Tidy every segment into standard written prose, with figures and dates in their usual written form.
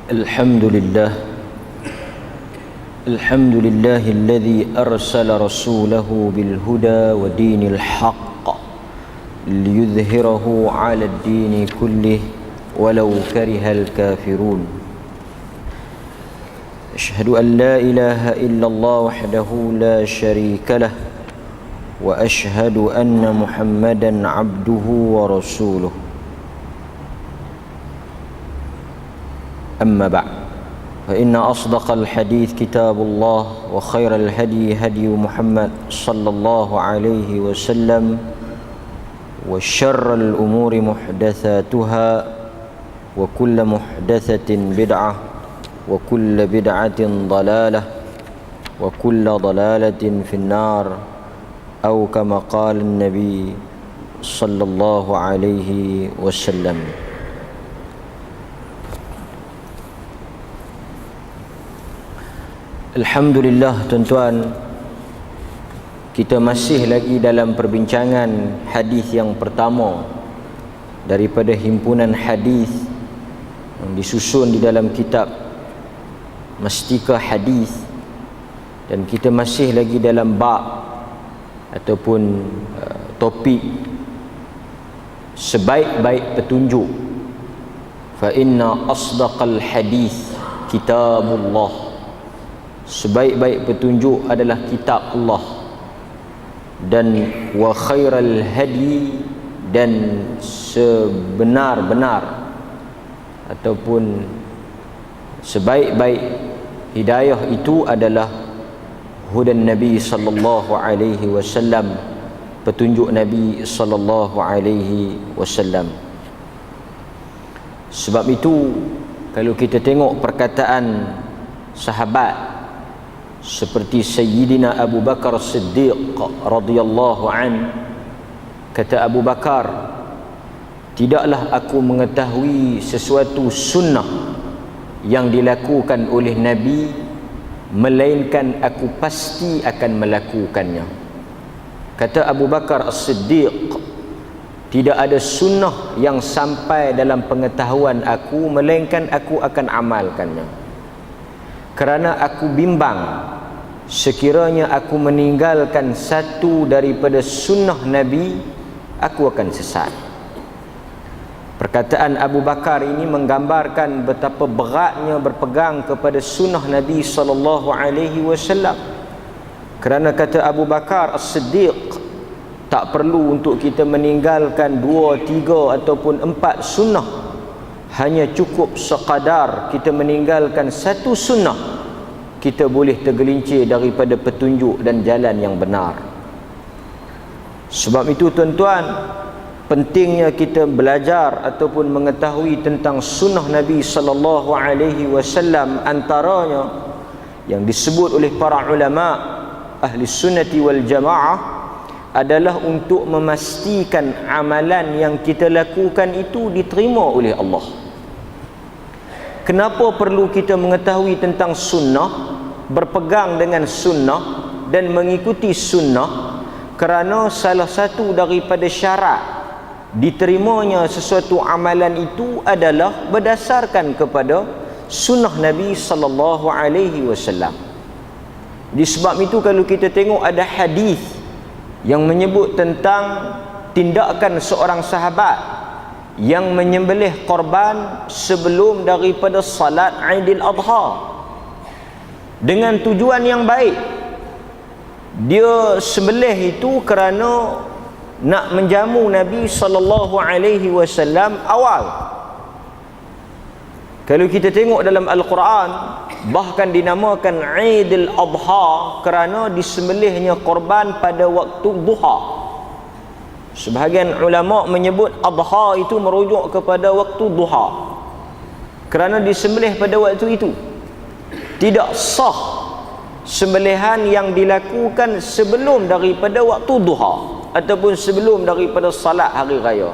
الحمد لله الذي أرسل رسوله بالهدى ودين الحق ليظهره على الدين كله ولو كره الكافرون. أشهد أن لا إله إلا الله وحده لا شريك له وأشهد أن محمدا عبده ورسوله. أما بعد فإن أصدق الحديث كتاب الله وخير الهدي هدي محمد صلى الله عليه وسلم وشر الأمور محدثاتها وكل محدثة بدعة وكل بدعة ضلالة وكل ضلالة في النار أو كما قال النبي صلى الله عليه وسلم. Alhamdulillah tuan-tuan, kita masih lagi dalam perbincangan hadis yang pertama daripada himpunan hadis yang disusun di dalam kitab Mastika Hadis, dan kita masih lagi dalam bab ataupun topik sebaik-baik petunjuk. Fa inna asdaqal hadis kitabullah. Sebaik-baik petunjuk adalah kitab Allah, dan wa khairal hadi, dan sebenar-benar ataupun sebaik-baik hidayah itu adalah hudan Nabi sallallahu alaihi wasallam, petunjuk Nabi sallallahu alaihi wasallam. Sebab itu kalau kita tengok perkataan sahabat seperti Sayyidina Abu Bakar Siddiq radhiyallahu an, kata Abu Bakar, tidaklah aku mengetahui sesuatu sunnah yang dilakukan oleh Nabi melainkan aku pasti akan melakukannya. Kata Abu Bakar As-Siddiq, tidak ada sunnah yang sampai dalam pengetahuan aku melainkan aku akan amalkannya, kerana aku bimbang sekiranya aku meninggalkan satu daripada sunnah Nabi, aku akan sesat. Perkataan Abu Bakar ini menggambarkan betapa beratnya berpegang kepada sunnah Nabi sallallahu alaihi wasallam. Kerana kata Abu Bakar As-Siddiq, tak perlu untuk kita meninggalkan 2, 3 ataupun 4 sunnah, hanya cukup sekadar kita meninggalkan satu sunnah, kita boleh tergelincir daripada petunjuk dan jalan yang benar. Sebab itu tuan-tuan, pentingnya kita belajar ataupun mengetahui tentang sunnah Nabi sallallahu alaihi wasallam. Antaranya yang disebut oleh para ulama ahli sunnati wal jamaah adalah untuk memastikan amalan yang kita lakukan itu diterima oleh Allah. Kenapa perlu kita mengetahui tentang sunnah, berpegang dengan sunnah dan mengikuti sunnah? Kerana salah satu daripada syarat diterimanya sesuatu amalan itu adalah berdasarkan kepada sunnah Nabi sallallahu alaihi wasallam. Disebab itu kalau kita tengok ada hadis yang menyebut tentang tindakan seorang sahabat yang menyembelih korban sebelum daripada salat Aidil Adha dengan tujuan yang baik. Dia sembelih itu kerana nak menjamu Nabi sallallahu alaihi wasallam awal. Kalau kita tengok dalam Al-Quran, bahkan dinamakan Aidil Adha kerana disembelihnya korban pada waktu duha. Sebahagian ulama menyebut adha itu merujuk kepada waktu duha, kerana disembelih pada waktu itu. Tidak sah sembelihan yang dilakukan sebelum daripada waktu duha ataupun sebelum daripada salat hari raya.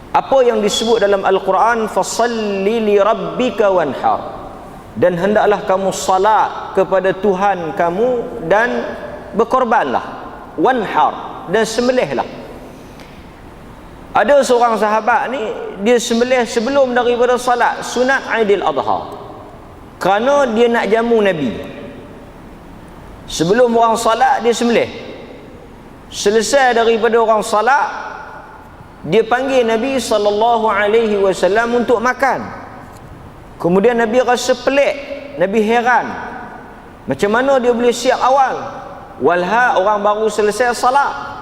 Apa yang disebut dalam Al-Quran, fasalli li rabbika wanhar, dan hendaklah kamu salat kepada Tuhan kamu dan berkorbanlah, wanhar, dan sembelihlah. Ada seorang sahabat ni, dia sembelih sebelum daripada salat sunat Aidil Adha, kerana dia nak jamu Nabi. Sebelum orang salat dia sembelih. Selesai daripada orang salat, dia panggil Nabi SAW untuk makan. Kemudian Nabi rasa pelik, Nabi heran, macam mana dia boleh siap awal, walha orang baru selesai salat.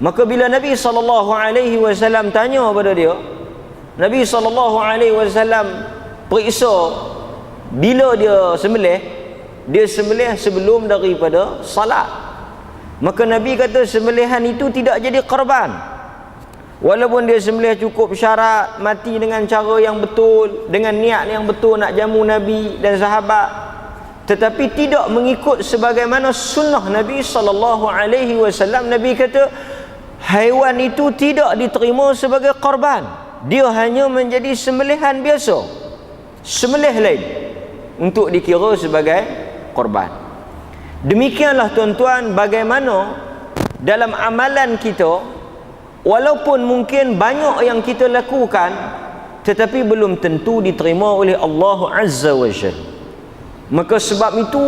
Maka bila Nabi SAW tanya pada dia, Nabi SAW periksa bila dia sembelih. Dia sembelih sebelum daripada salat. Maka Nabi kata sembelihan itu tidak jadi korban, walaupun dia sembelih cukup syarat, mati dengan cara yang betul, dengan niat yang betul nak jamu Nabi dan sahabat, tetapi tidak mengikut sebagaimana sunnah Nabi SAW. Nabi kata haiwan itu tidak diterima sebagai korban, dia hanya menjadi sembelihan biasa, sembelih lain untuk dikira sebagai korban. Demikianlah tuan-tuan, bagaimana dalam amalan kita, walaupun mungkin banyak yang kita lakukan, tetapi belum tentu diterima oleh Allah Azza wa Jalla. Maka sebab itu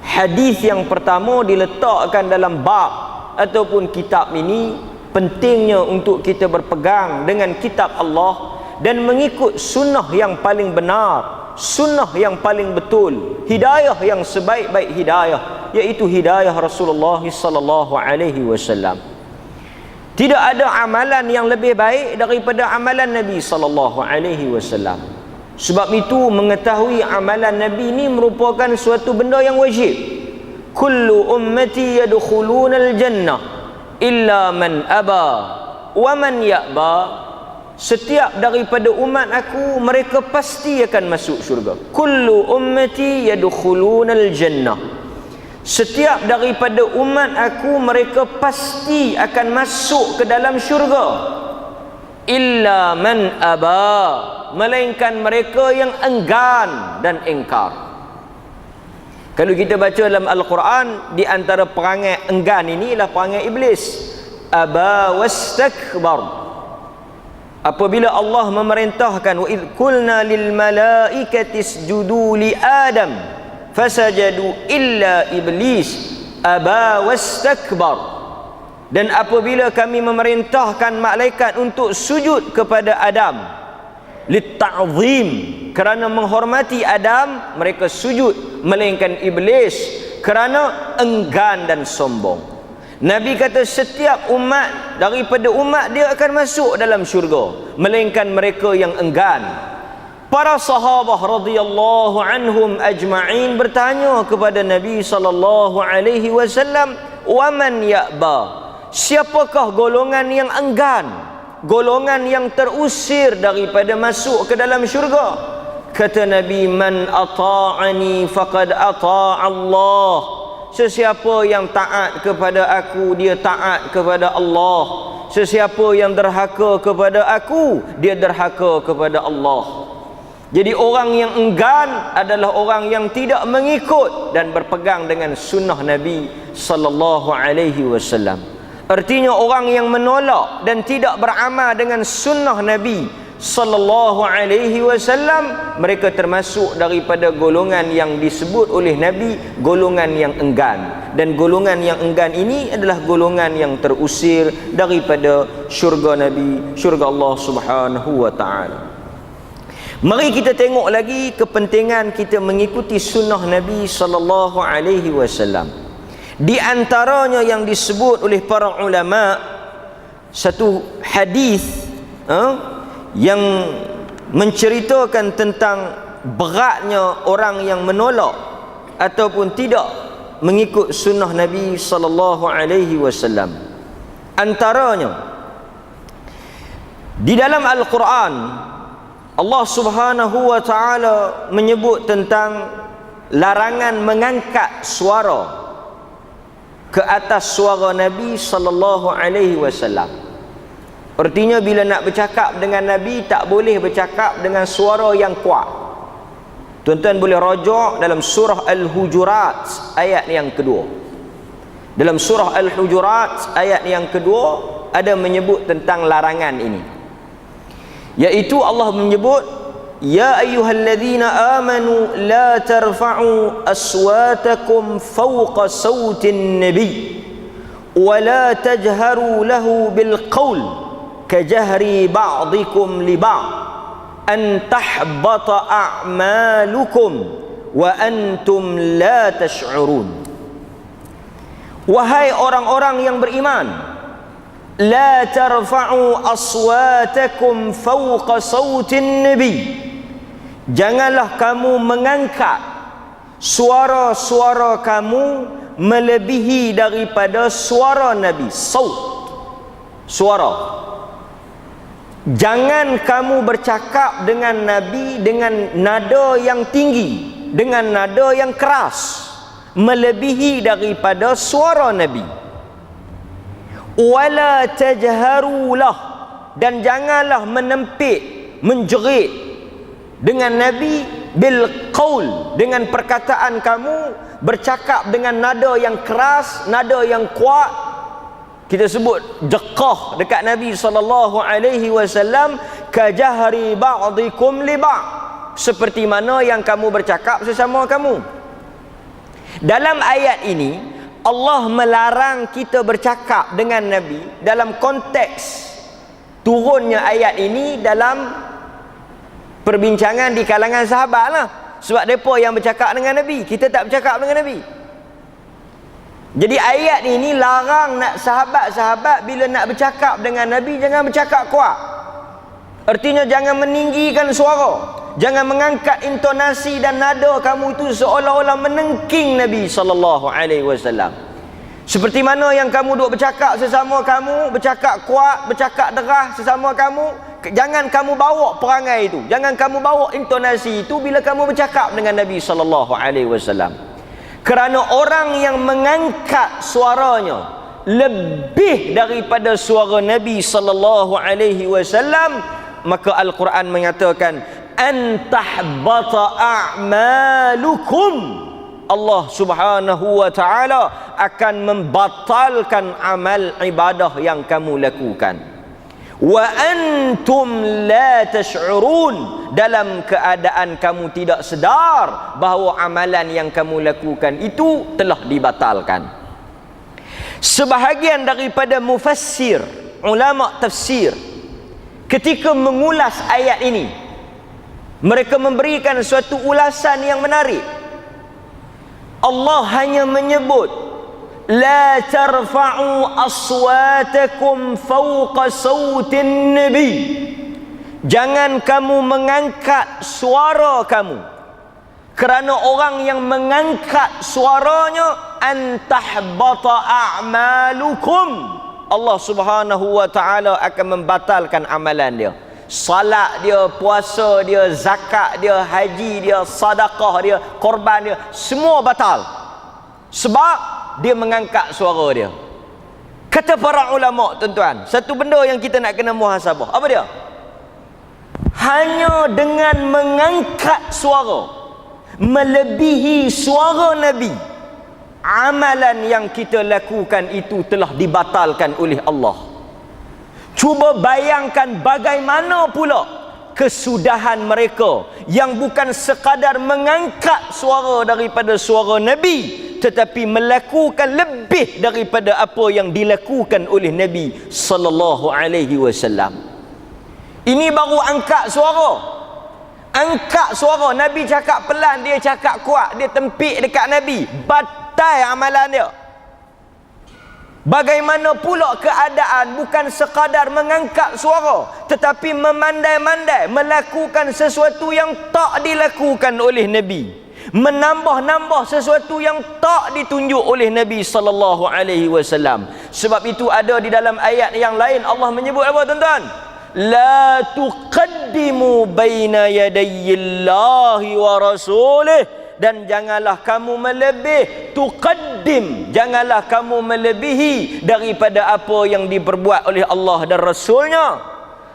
hadis yang pertama diletakkan dalam bab ataupun kitab ini, pentingnya untuk kita berpegang dengan kitab Allah dan mengikut sunnah yang paling benar, sunnah yang paling betul, hidayah yang sebaik-baik hidayah, iaitu hidayah Rasulullah sallallahu alaihi wasallam. Tidak ada amalan yang lebih baik daripada amalan Nabi sallallahu alaihi wasallam. Sebab itu mengetahui amalan Nabi ini merupakan suatu benda yang wajib. Kullu ummati yadkhulunal jannah illa man aba wa man ya'ba. Setiap daripada umat aku, mereka pasti akan masuk syurga. Kullu ummati yadkhulunal jannah. Setiap daripada umat aku, mereka pasti akan masuk ke dalam syurga. Illa man aba, melainkan mereka yang enggan dan engkar. Kalau kita baca dalam Al-Quran, di antara perangai enggan ini ialah perangai iblis. Aba wastakbar. Apabila Allah memerintahkan, wa idh qulna lil malaikati isjudu li Adam fasajadu illa iblis aba wastakbar. Dan apabila kami memerintahkan malaikat untuk sujud kepada Adam litta'zim, kerana menghormati Adam, mereka sujud, melainkan iblis kerana enggan dan sombong. Nabi kata setiap umat daripada umat dia akan masuk dalam syurga, melainkan mereka yang enggan. Para sahabah radhiyallahu anhum ajma'in bertanya kepada Nabi sallallahu alaihi wasallam, "Wa man ya'ba?" Siapakah golongan yang enggan, golongan yang terusir daripada masuk ke dalam syurga? Kata Nabi, "Man ata'ani faqad ata'a Allah." Sesiapa yang taat kepada aku, dia taat kepada Allah. Sesiapa yang derhaka kepada aku, dia derhaka kepada Allah. Jadi orang yang enggan adalah orang yang tidak mengikut dan berpegang dengan sunnah Nabi sallallahu alaihi wasallam. Artinya orang yang menolak dan tidak beramal dengan sunnah Nabi sallallahu alaihi wasallam, mereka termasuk daripada golongan yang disebut oleh Nabi golongan yang enggan. Dan golongan yang enggan ini adalah golongan yang terusir daripada syurga Nabi, syurga Allah Subhanahu wa taala. Mari kita tengok lagi kepentingan kita mengikuti sunnah Nabi sallallahu alaihi wasallam. Di antaranya yang disebut oleh para ulama, satu hadis yang menceritakan tentang beratnya orang yang menolak ataupun tidak mengikut sunnah Nabi sallallahu alaihi wasallam. Antaranya di dalam Al-Quran, Allah Subhanahu wa taala menyebut tentang larangan mengangkat suara ke atas suara Nabi sallallahu alaihi wasallam. Artinya bila nak bercakap dengan Nabi, tak boleh bercakap dengan suara yang kuat. Tuan-tuan boleh rujuk dalam surah Al-Hujurat ayat yang kedua. Dalam surah Al-Hujurat ayat yang kedua, ada menyebut tentang larangan ini, iaitu Allah menyebut, ya ayyuhalladzina amanu la tarfa'u aswatakum fawqa sawtin nabi wa la tajharu lahu bil qawl kajahri ba'dikum li ba'd an tahbata a'malukum wa antum la tash'urun. Wahai orang-orang yang beriman, la tarfa'u aswatakum fawqa sawtin nabi, janganlah kamu mengangkat suara-suara kamu melebihi daripada suara Nabi. Saut, suara. Jangan kamu bercakap dengan Nabi dengan nada yang tinggi, dengan nada yang keras, melebihi daripada suara Nabi. Wala tajharu lah, dan janganlah menempik, menjerit dengan Nabi bil qaul, dengan perkataan kamu bercakap dengan nada yang keras, nada yang kuat. Kita sebut jeqah dekat Nabi SAW, kajahri ba'dikum li ba'd, seperti mana yang kamu bercakap sesama kamu. Dalam ayat ini Allah melarang kita bercakap dengan Nabi dalam konteks turunnya ayat ini dalam perbincangan di kalangan sahabat lah. Sebab mereka yang bercakap dengan Nabi, kita tak bercakap dengan Nabi. Jadi ayat ini larang nak sahabat-sahabat bila nak bercakap dengan Nabi, jangan bercakap kuat. Artinya jangan meninggikan suara, jangan mengangkat intonasi dan nada kamu itu seolah-olah menengking Nabi SAW. Seperti mana yang kamu duk bercakap sesama kamu, bercakap kuat, bercakap deras sesama kamu, jangan kamu bawa perangai itu, jangan kamu bawa intonasi itu bila kamu bercakap dengan Nabi SAW. Kerana orang yang mengangkat suaranya lebih daripada suara Nabi SAW, maka Al-Quran mengatakan antahbata a'malukum, Allah Subhanahu wa ta'ala akan membatalkan amal ibadah yang kamu lakukan. Wa antum la tash'urun, dalam keadaan kamu tidak sedar bahawa amalan yang kamu lakukan itu telah dibatalkan. Sebahagian daripada mufassir, ulama tafsir, ketika mengulas ayat ini, mereka memberikan suatu ulasan yang menarik. Allah hanya menyebut la tarfa'u aswatakum fawqa sawtin nabi, jangan kamu mengangkat suara kamu, kerana orang yang mengangkat suaranya antahbata a'malukum, Allah Subhanahu wa ta'ala akan membatalkan amalan dia. Salat dia, puasa dia, zakat dia, haji dia, sedekah dia, korban dia, semua batal sebab dia mengangkat suara dia. Kata para ulama, tuan-tuan, satu benda yang kita nak kena muhasabah. Apa dia? Hanya dengan mengangkat suara melebihi suara Nabi, amalan yang kita lakukan itu telah dibatalkan oleh Allah. Cuba bayangkan bagaimana pula kesudahan mereka yang bukan sekadar mengangkat suara daripada suara Nabi, tetapi melakukan lebih daripada apa yang dilakukan oleh Nabi sallallahu alaihi wasallam. Ini baru angkat suara. Angkat suara, Nabi cakap pelan, dia cakap kuat, dia tempik dekat Nabi, batal amalan dia. Bagaimana pula keadaan bukan sekadar mengangkat suara, tetapi memandai-mandai melakukan sesuatu yang tak dilakukan oleh Nabi, menambah-nambah sesuatu yang tak ditunjuk oleh Nabi sallallahu alaihi wasallam. Sebab itu ada di dalam ayat yang lain Allah menyebut apa, tuan-tuan? La tuqaddimu baina yadayillahi wa rasulih, dan janganlah kamu janganlah kamu melebihi daripada apa yang diperbuat oleh Allah dan Rasulnya.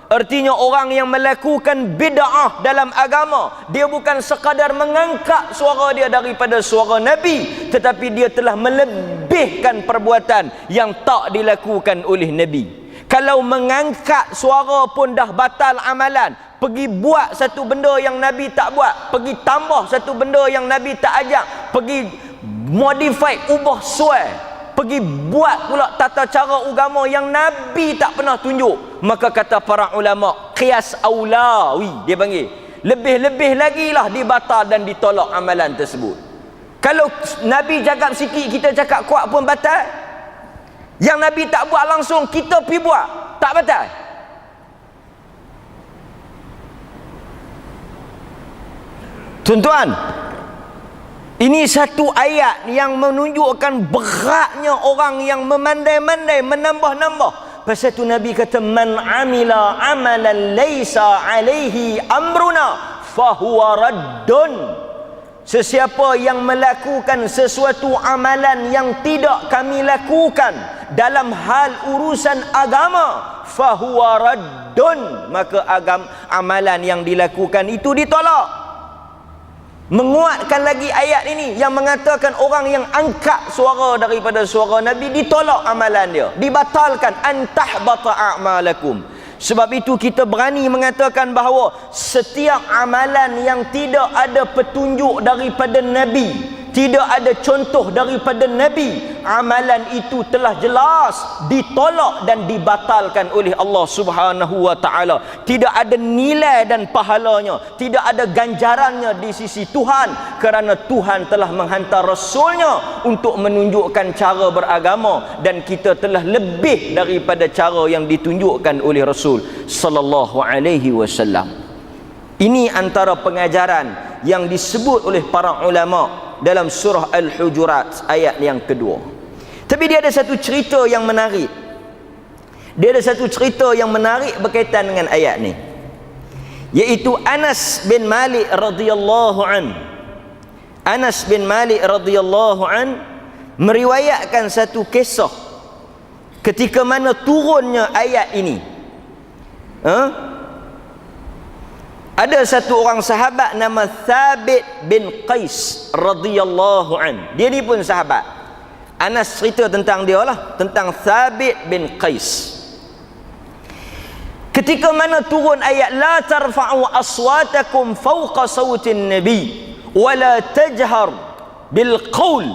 Artinya orang yang melakukan bid'ah dalam agama, dia bukan sekadar mengangkat suara dia daripada suara Nabi, tetapi dia telah melebihkan perbuatan yang tak dilakukan oleh Nabi. Kalau mengangkat suara pun dah batal amalan. Pergi buat satu benda yang Nabi tak buat, pergi tambah satu benda yang Nabi tak ajak, pergi modify, ubah suai, pergi buat pula tata cara agama yang Nabi tak pernah tunjuk, maka kata para ulama, qiyas aulawi, dia panggil lebih-lebih lagi lah dibatal dan ditolak amalan tersebut. Kalau Nabi cakap sikit, kita cakap kuat pun batal. Yang Nabi tak buat langsung, kita pergi buat, tak batal. Tuan-tuan, ini satu ayat yang menunjukkan beratnya orang yang memandai-mandai, menambah-nambah. Pasal tu Nabi kata, man amila amalan laysa alaihi amruna fahuwa raddun. Sesiapa yang melakukan sesuatu amalan yang tidak kami lakukan dalam hal urusan agama, fahuwa raddun, maka amalan yang dilakukan itu ditolak. Menguatkan lagi ayat ini yang mengatakan orang yang angkat suara daripada suara Nabi, ditolak amalan dia, dibatalkan. Antahbata a'malakum. Sebab itu kita berani mengatakan bahawa setiap amalan yang tidak ada petunjuk daripada Nabi, tidak ada contoh daripada Nabi, amalan itu telah jelas ditolak dan dibatalkan oleh Allah Subhanahu wa taala. Tidak ada nilai dan pahalanya, tidak ada ganjarannya di sisi Tuhan, kerana Tuhan telah menghantar Rasulnya untuk menunjukkan cara beragama, dan kita telah lebih daripada cara yang ditunjukkan oleh Rasul sallallahu alaihi wasallam. Ini antara pengajaran yang disebut oleh para ulama dalam surah Al-Hujurat ayat yang kedua. Tapi dia ada satu cerita yang menarik. Dia ada satu cerita yang menarik berkaitan dengan ayat ni, iaitu Anas bin Malik radhiyallahu an. Anas bin Malik radhiyallahu an meriwayatkan satu kisah ketika mana turunnya ayat ini. Ada satu orang sahabat nama Thabit bin Qais radhiyallahu an. Dia ni pun sahabat. Anas cerita tentang dia lah, tentang Thabit bin Qais. Ketika mana turun ayat la tarfa'u aswatakum fawqa sautin nabi wa la tajhar bil qaul.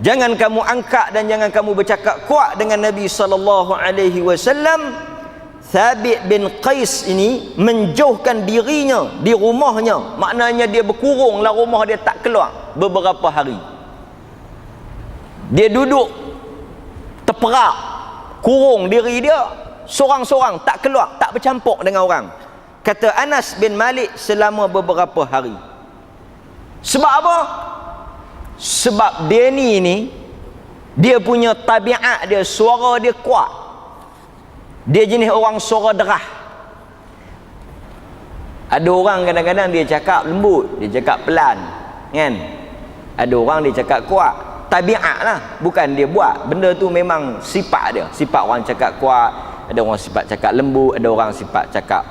Jangan kamu angkat dan jangan kamu bercakap kuat dengan Nabi sallallahu alaihi wasallam. Thabit bin Qais ini menjauhkan dirinya di rumahnya, maknanya dia berkurung lah rumah dia, tak keluar beberapa hari. Dia duduk terperak, kurung diri dia sorang-sorang, tak keluar, tak bercampur dengan orang. Kata Anas bin Malik, selama beberapa hari. Sebab apa? Sebab dia ni dia punya tabiat dia, suara dia kuat. Dia jenis orang suara derah. Ada orang kadang-kadang dia cakap lembut, dia cakap pelan, kan? Ada orang dia cakap kuat. Tabiat lah, bukan dia buat. Benda tu memang sifat dia. Sifat orang cakap kuat, ada orang sifat cakap lembut, ada orang sifat cakap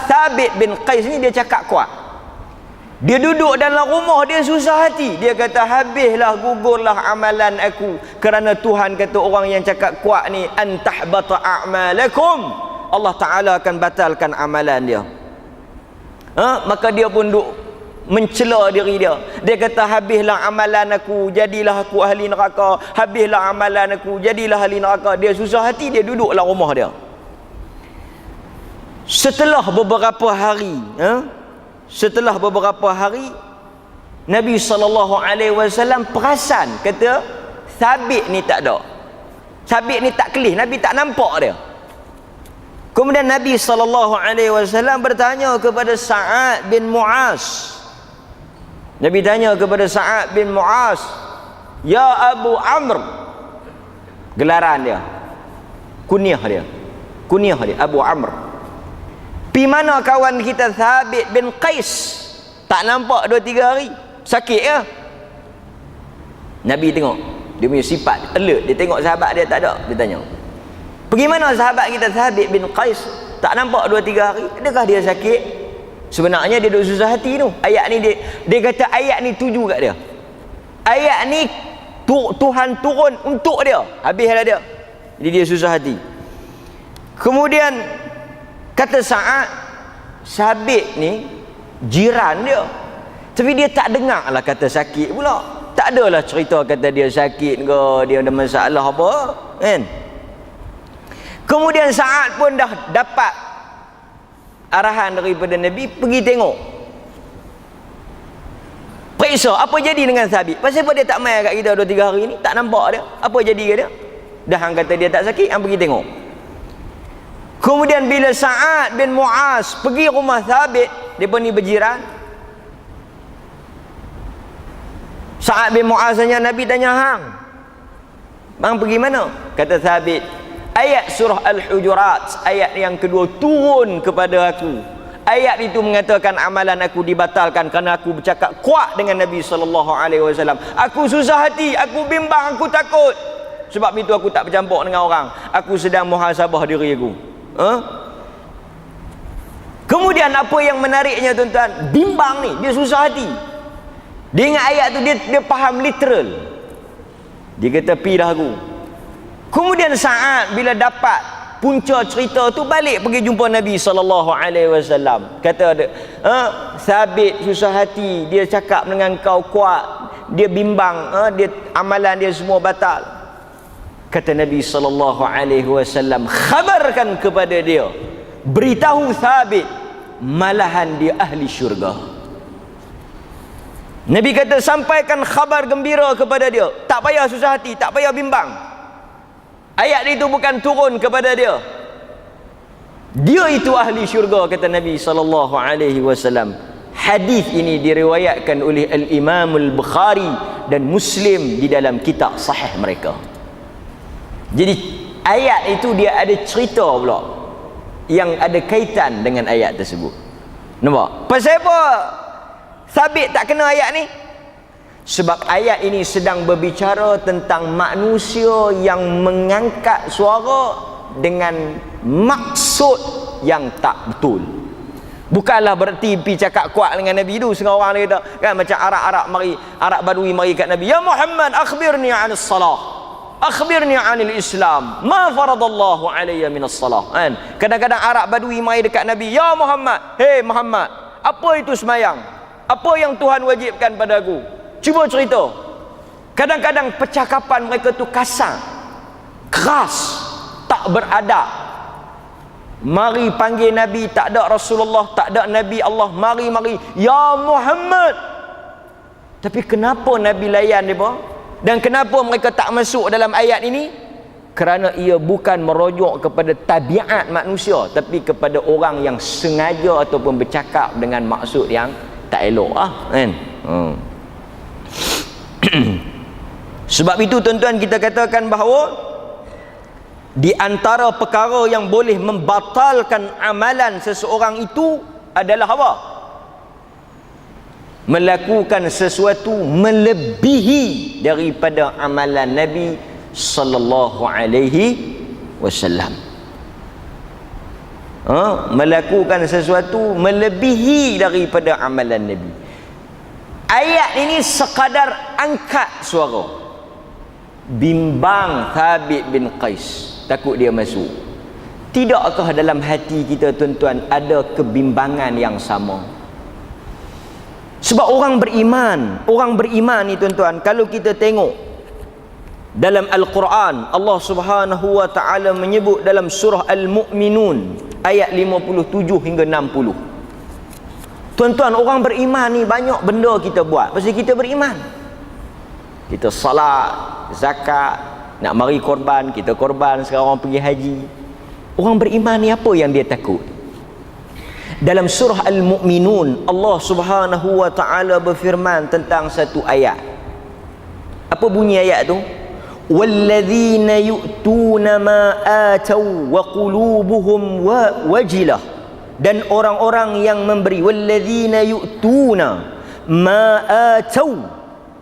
Thabit bin Qais ni dia cakap kuat. Dia duduk dalam rumah, dia susah hati. Dia kata, habislah, gugurlah amalan aku, kerana Tuhan kata orang yang cakap kuat ni antahbata a'malakum, Allah Ta'ala akan batalkan amalan dia. Maka dia pun duk mencela diri dia. Dia kata, habislah amalan aku, jadilah aku ahli neraka. Habislah amalan aku, jadilah ahli neraka. Dia susah hati, dia duduk dalam rumah dia. Setelah beberapa hari, Nabi SAW perasan, kata Thabit ni tak ada, Thabit ni tak kelih, Nabi tak nampak dia. Kemudian Nabi SAW bertanya kepada Sa'ad bin Mu'az. Nabi tanya kepada Sa'ad bin Mu'az, ya Abu Amr, gelaran dia, kunyah dia Abu Amr. Pi mana kawan kita Thabit bin Qais? Tak nampak 2-3 hari. Sakit ke? Nabi tengok dia punya sifat alert, dia tengok sahabat dia tak ada, dia tanya, pergi mana sahabat kita Thabit bin Qais? Tak nampak 2-3 hari. Adakah dia sakit? Sebenarnya dia duk susah hati tu. Ayat ni dia kata ayat ni tuju kat dia. Ayat ni Tuhan turun untuk dia. Habislah dia. Jadi dia susah hati. Kemudian kata Sa'ad, Sabit ni jiran dia, tapi dia tak dengar lah kata sakit pula. Tak adalah cerita kata dia sakit ke, dia ada masalah apa, kan? Kemudian Sa'ad pun dah dapat arahan daripada Nabi, pergi tengok, periksa apa jadi dengan Sabit. Pasal apa dia tak mai kat kita 2-3 hari ni, tak nampak dia, apa jadi ke dia? Dah hang kata dia tak sakit, hang pergi tengok. Kemudian bila Sa'ad bin Mu'az pergi rumah Sabit, depa ni berjiran, Sa'ad bin Mu'az tanya Nabi, tanya hang, bang pergi mana? Kata Sabit, ayat surah Al-Hujurat ayat yang kedua turun kepada aku. Ayat itu mengatakan amalan aku dibatalkan kerana aku bercakap kuat dengan Nabi SAW. Aku susah hati, aku bimbang, aku takut. Sebab itu aku tak bercampur dengan orang. Aku sedang muhasabah diri aku. Kemudian apa yang menariknya tuan-tuan, bimbang ni, dia susah hati. Dia ingat ayat tu, dia faham literal. Dia kata pi dah aku. Kemudian Sa'ad bila dapat punca cerita tu, balik pergi jumpa Nabi SAW. Kata dia, Sabit susah hati, dia cakap dengan kau kuat, dia bimbang, dia amalan dia semua batal. Kata Nabi SAW, khabarkan kepada dia, beritahu Sabit, malahan dia ahli syurga. Nabi kata, sampaikan khabar gembira kepada dia, tak payah susah hati, tak payah bimbang. Ayat itu bukan turun kepada dia, dia itu ahli syurga, kata Nabi SAW. Hadis ini diriwayatkan oleh Al-Imam Al-Bukhari dan Muslim di dalam kitab sahih mereka. Jadi ayat itu dia ada cerita pula yang ada kaitan dengan ayat tersebut. Nampak? Pasal apa Sabit tak kena ayat ni? Sebab ayat ini sedang berbicara tentang manusia yang mengangkat suara dengan maksud yang tak betul. Bukanlah berarti pergi cakap kuat dengan Nabi tu. Setengah orang dia kata, kan, macam Arab Badui mari kat Nabi, ya Muhammad akhbirni 'anis salah, akhbirni 'anil Islam, ma faradallahu alayya minas salah. Kan? Kadang-kadang Arab Badui mari dekat Nabi, ya Muhammad, hey Muhammad, apa itu semayang? Apa yang Tuhan wajibkan pada aku? Cuba cerita. Kadang-kadang percakapan mereka tu kasar, keras, tak beradab. Mari panggil Nabi, tak ada Rasulullah, tak ada Nabi Allah, mari ya Muhammad. Tapi kenapa Nabi layan dia? Dan kenapa mereka tak masuk dalam ayat ini? Kerana ia bukan merujuk kepada tabiat manusia, tapi kepada orang yang sengaja ataupun bercakap dengan maksud yang tak elok kan? Sebab itu tuan-tuan, kita katakan bahawa di antara perkara yang boleh membatalkan amalan seseorang itu adalah apa? Melakukan sesuatu melebihi daripada amalan Nabi sallallahu alaihi wasallam. Melakukan sesuatu melebihi daripada amalan Nabi. Ayat ini sekadar angkat suara, bimbang Thabit bin Qais, takut dia masuk. Tidakkah dalam hati kita tuan-tuan ada kebimbangan yang sama? Sebab orang beriman ni tuan-tuan, kalau kita tengok dalam Al-Quran, Allah Subhanahu wa taala menyebut dalam surah Al-Mu'minun ayat 57 hingga 60. Tuan-tuan, orang beriman ni banyak benda kita buat pasal kita beriman. Kita salat, zakat, nak mari korban, kita korban. Sekarang orang pergi haji. Orang beriman ni apa yang dia takut? Dalam surah Al-Mu'minun, Allah Subhanahu wa taala berfirman tentang satu ayat. Apa bunyi ayat tu? Walladzina yu'tuna ma atau wa qulubuhum wajilah. Dan orang-orang yang memberi, walladzina yu'tuna ma atau,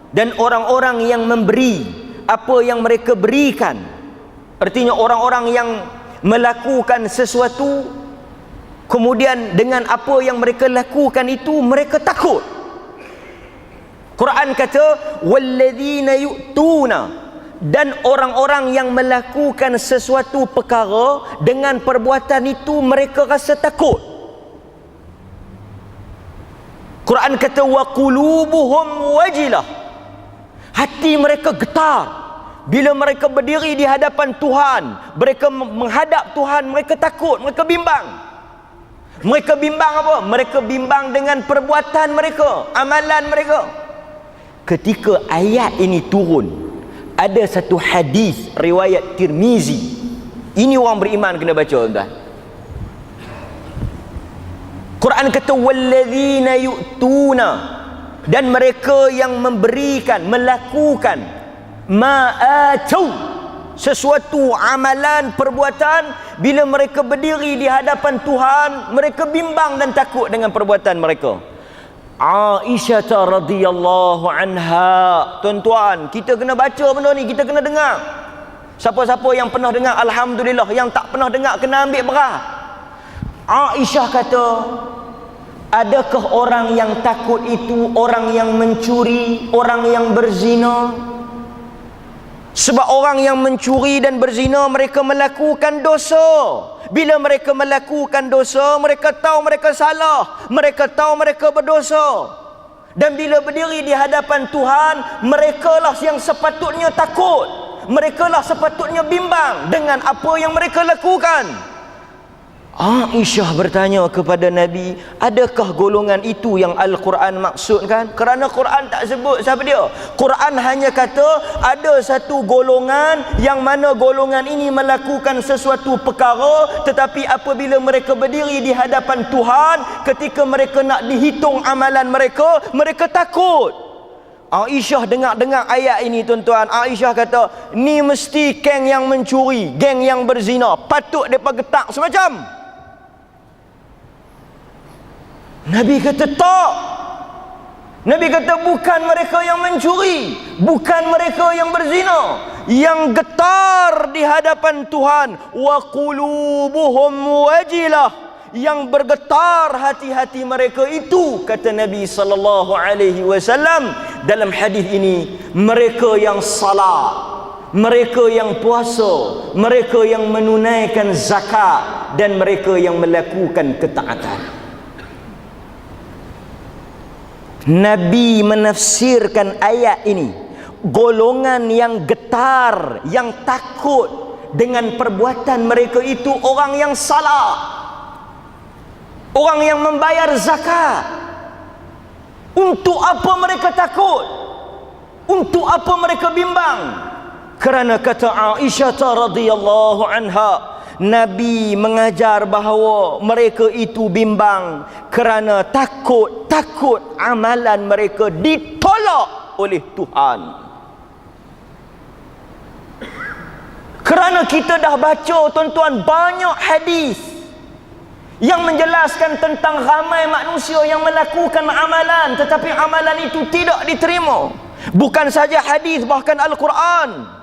dan orang-orang yang memberi apa yang mereka berikan. Artinya orang-orang yang melakukan sesuatu, kemudian dengan apa yang mereka lakukan itu mereka takut. Quran kata walladzina yu'tuna, Dan orang-orang yang melakukan sesuatu perkara dengan perbuatan itu mereka rasa takut. Quran kata wa qulubuhum wajilah. Hati mereka getar bila mereka berdiri di hadapan Tuhan. Mereka menghadap Tuhan, mereka takut, mereka bimbang. Mereka bimbang apa? Mereka bimbang dengan perbuatan mereka, amalan mereka. Ketika ayat ini turun, ada satu hadis riwayat Tirmizi. Ini orang beriman kena baca, tuan-tuan. Quran kata walladzina yu'tuna, dan mereka yang memberikan, melakukan ma'atau, sesuatu amalan, perbuatan, bila mereka berdiri di hadapan Tuhan, mereka bimbang dan takut dengan perbuatan mereka. Aisyah radhiyallahu anha. Tuan-tuan, kita kena baca benda ni, kita kena dengar. Siapa-siapa yang pernah dengar, alhamdulillah. Yang tak pernah dengar, kena ambil berat. Aisyah kata, adakah orang yang takut itu orang yang mencuri, orang yang berzina? Sebab orang yang mencuri dan berzina, mereka melakukan dosa. Bila mereka melakukan dosa, mereka tahu mereka salah, mereka tahu mereka berdosa. Dan bila berdiri di hadapan Tuhan, merekalah yang sepatutnya takut, merekalah sepatutnya bimbang dengan apa yang mereka lakukan. Aisyah bertanya kepada Nabi, adakah golongan itu yang Al-Quran maksudkan? Kerana Quran tak sebut siapa dia. Quran hanya kata ada satu golongan yang mana golongan ini melakukan sesuatu perkara, tetapi apabila mereka berdiri di hadapan Tuhan, ketika mereka nak dihitung amalan mereka, mereka takut. Aisyah dengar ayat ini, tuan-tuan. Aisyah kata, ni mesti geng yang mencuri, geng yang berzina, patut mereka getak semacam. Nabi kata tak. Nabi kata bukan mereka yang mencuri, bukan mereka yang berzina. Yang getar di hadapan Tuhan, wa qulubuhum wajilah, yang bergetar hati-hati mereka itu, kata Nabi sallallahu alaihi wasallam dalam hadis ini, mereka yang salat, mereka yang puasa, mereka yang menunaikan zakat, dan mereka yang melakukan ketaatan. Nabi menafsirkan ayat ini, golongan yang getar, yang takut dengan perbuatan mereka itu orang yang salah, orang yang membayar zakat. Untuk apa mereka takut? Untuk apa mereka bimbang? Kerana kata Aisyah radhiyallahu anha, Nabi mengajar bahawa mereka itu bimbang kerana takut amalan mereka ditolak oleh Tuhan. Kerana kita dah baca, tuan-tuan, banyak hadis yang menjelaskan tentang ramai manusia yang melakukan amalan, tetapi amalan itu tidak diterima. Bukan saja hadis, bahkan Al-Quran.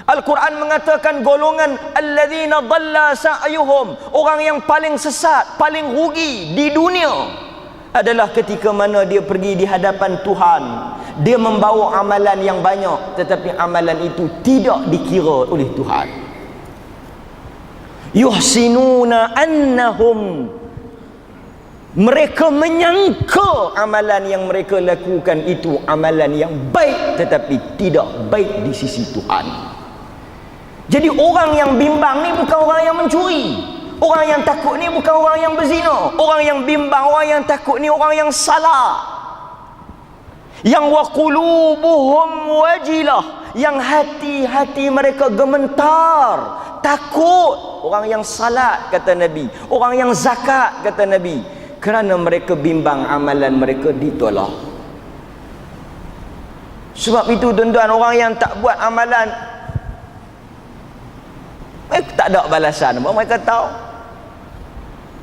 Al-Quran mengatakan golongan alladzina dhalla sa'yuhum, orang yang paling sesat, paling rugi di dunia adalah ketika mana dia pergi di hadapan Tuhan, dia membawa amalan yang banyak, tetapi amalan itu tidak dikira oleh Tuhan. Yuhsinuna annahum, mereka menyangka amalan yang mereka lakukan itu amalan yang baik, tetapi tidak baik di sisi Tuhan. Jadi orang yang bimbang ni bukan orang yang mencuri, orang yang takut ni bukan orang yang berzina. Orang yang bimbang, orang yang takut ni orang yang salah, yang wa qulubuhum wajilah, yang hati-hati mereka gemetar, takut. Orang yang salat, kata Nabi, orang yang zakat, kata Nabi, kerana mereka bimbang amalan mereka ditolak. Sebab itu, tuan-tuan, orang yang tak buat amalan, mereka tak ada balasan. Mereka tahu.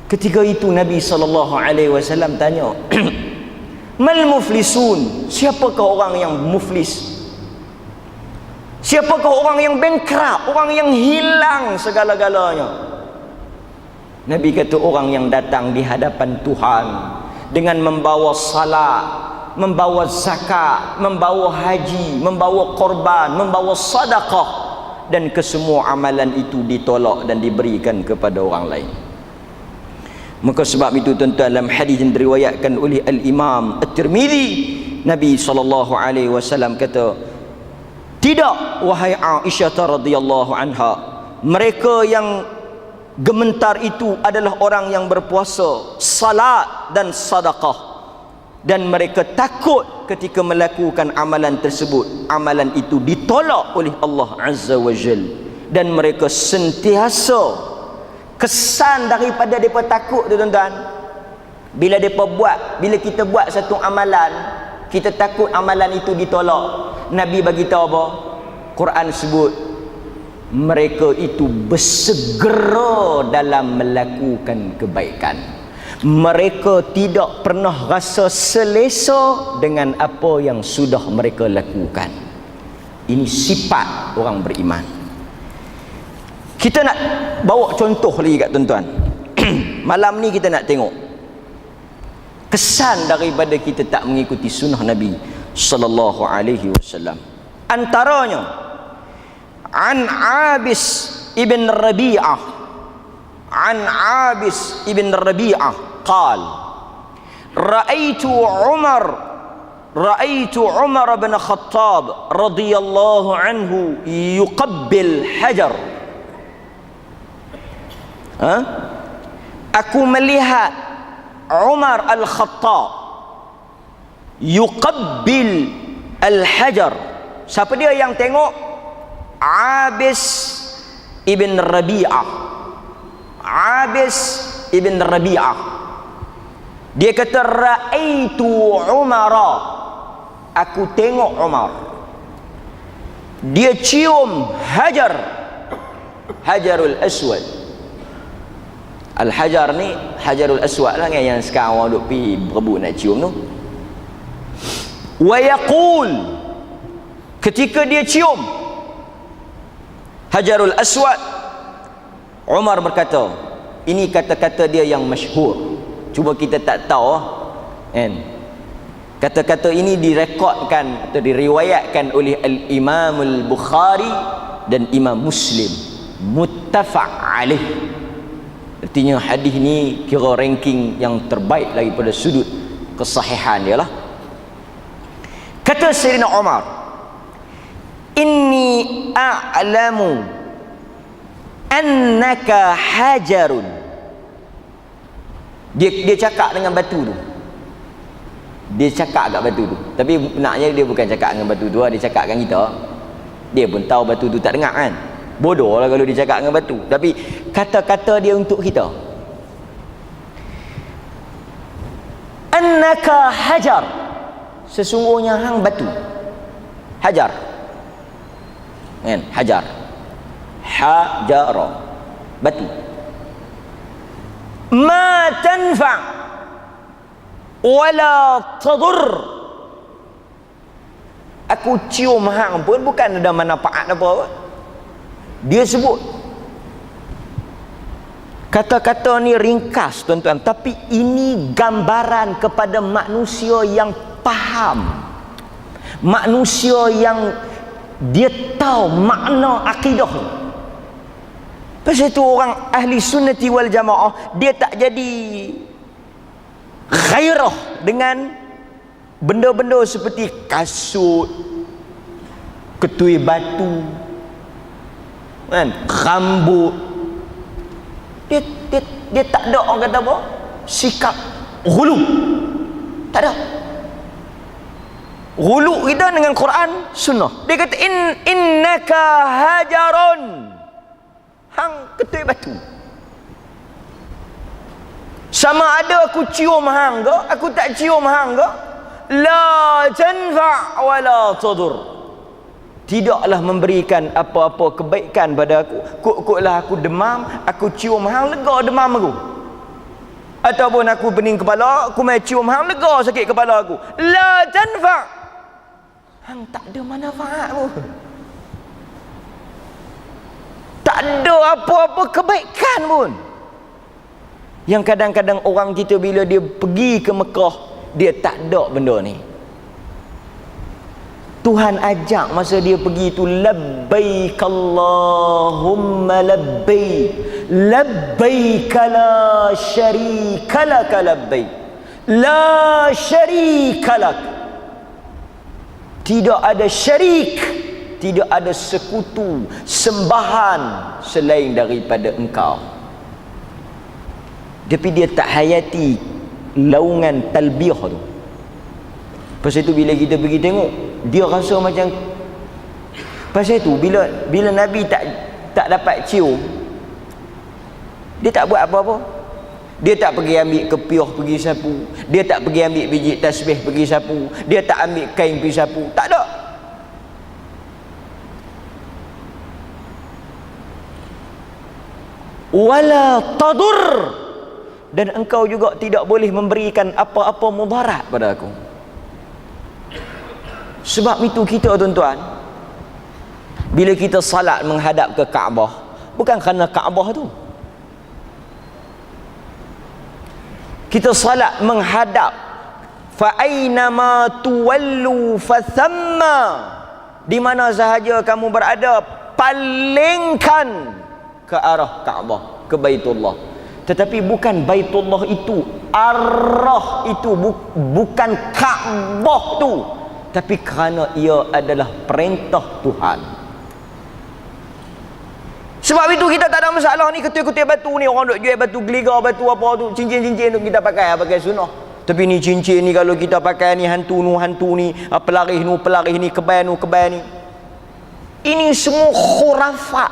Ketika itu Nabi SAW tanya, mal muflisun, siapakah orang yang muflis? Siapakah orang yang bankrupt, orang yang hilang segala-galanya? Nabi kata, orang yang datang di hadapan Tuhan dengan membawa salat, membawa zakat, membawa haji, membawa korban, membawa sedekah, dan kesemua amalan itu ditolak dan diberikan kepada orang lain. Maka sebab itu tuan-tuan, dalam hadis yang diriwayatkan oleh Al-Imam At-Tirmizi, Nabi SAW kata, tidak wahai Aisyah radhiyallahu anha, mereka yang gementar itu adalah orang yang berpuasa, salat dan sedekah, dan mereka takut ketika melakukan amalan tersebut, amalan itu ditolak oleh Allah Azza wa Jal, dan mereka sentiasa kesan daripada mereka takut tu tuan-tuan, bila kita buat satu amalan, kita takut amalan itu ditolak. Nabi bagi tahu apa? Quran sebut mereka itu bersegera dalam melakukan kebaikan. Mereka tidak pernah rasa selesa dengan apa yang sudah mereka lakukan. Ini sifat orang beriman. Kita nak bawa contoh lagi kat tuan-tuan. Malam ni kita nak tengok kesan daripada kita tak mengikuti sunnah Nabi sallallahu alaihi wasallam. Antaranya an Abis ibn Rabi'ah, an Abis ibn Rabi'ah قال رأيت عمر بن الخطاب رضي الله عنه يقبل حجر. Aku melihat Umar Al-Khattab yuqabbil al-hajar. Siapa dia yang tengok? Abis ibn Rabi'ah. Abis ibn Rabi'ah. Dia kata ra'aitu Umara. Aku tengok Umar. Dia cium Hajarul Aswad. Al-Hajar ni Hajarul Aswad lah yang sekarang orang duk pergi berebut nak cium tu. Wa yaqul, ketika dia cium Hajarul Aswad, Umar berkata, ini kata-kata dia yang masyhur, cuba kita tak tahu kan. Kata-kata ini direkodkan atau diriwayatkan oleh Al-Imam Al-Bukhari dan Imam Muslim, muttafaq alaih. Artinya hadis ni kira ranking yang terbaik daripada sudut kesahihan dia lah. Kata Sayyidina Umar, inni a'lamu annaka hajarun. Dia cakap dengan batu tu. Dia cakap kat batu tu. Tapi naknya dia bukan cakap dengan batu tu, dia cakap dengan kita. Dia pun tahu batu tu tak dengar kan. Bodoh lah kalau dia cakap dengan batu. Tapi kata-kata dia untuk kita. Annaka hajar. Sesungguhnya hang batu. Hajar. Kan? Hajar. Hajara. Batu. Ma tanfa' wala tadur. Aku cium hang pun bukan ada manfaat apa. Dia sebut kata-kata ni ringkas tuan-tuan, tapi ini gambaran kepada manusia yang faham, manusia yang dia tahu makna akidah. Pasal itu orang ahli sunnati wal jamaah, dia tak jadi ghairah dengan benda-benda seperti kasut, ketui batu kan, rambut. Dia tak ada orang kata apa, sikap ghulu. Tak ada. Ghulu kita dengan Quran sunnah. Dia kata innaka hajarun, hang ketui batu. Sama ada aku cium hang ke, aku tak cium hang ke, la tanfa' wala tadur. Tidaklah memberikan apa-apa kebaikan pada aku. Kok-koklah aku demam, aku cium hang, lega demam aku. Ataupun aku pening kepala, aku mai cium hang, lega sakit kepala aku. La tanfa', hang tak ada manfaat pun. Tak ada apa-apa kebaikan pun. Yang kadang-kadang orang kita bila dia pergi ke Mekah, dia tak ada benda ni. Tuhan ajak masa dia pergi tu, labbaik Allahumma labbaik, labbaik la syarika lak, labbaik la syarika lak. Tidak ada syarik, tidak ada sekutu, sembahan selain daripada engkau. Tapi dia tak hayati laungan talbiyah tu. Pasal itu bila kita pergi tengok, dia rasa macam, pasal itu bila Nabi tak dapat cium, dia tak buat apa-apa. Dia tak pergi ambil kepiah pergi sapu, dia tak pergi ambil biji tasbih pergi sapu, dia tak ambil kain pergi sapu, tak ada. Wala tadur, dan engkau juga tidak boleh memberikan apa-apa mudarat pada aku. Sebab itu kita, tuan-tuan, bila kita salat menghadap ke Kaabah, bukan kerana Kaabah tu. Kita salat menghadap, fa aynama tuwallu fathamma, di mana sahaja kamu berada, palingkan ke arah Kaabah, ke Baitullah. Tetapi bukan Baitullah itu, arah itu, bukan Kaabah tu, tapi kerana ia adalah perintah Tuhan. Sebab itu kita tak ada masalah ni ketul-ketul batu ni, orang duk jual batu geligar, batu apa tu, cincin-cincin tu kita pakai sunnah. Tapi ni cincin ni kalau kita pakai ni, hantu ni, pelarih ni, kebaya ni, ini semua khurafat,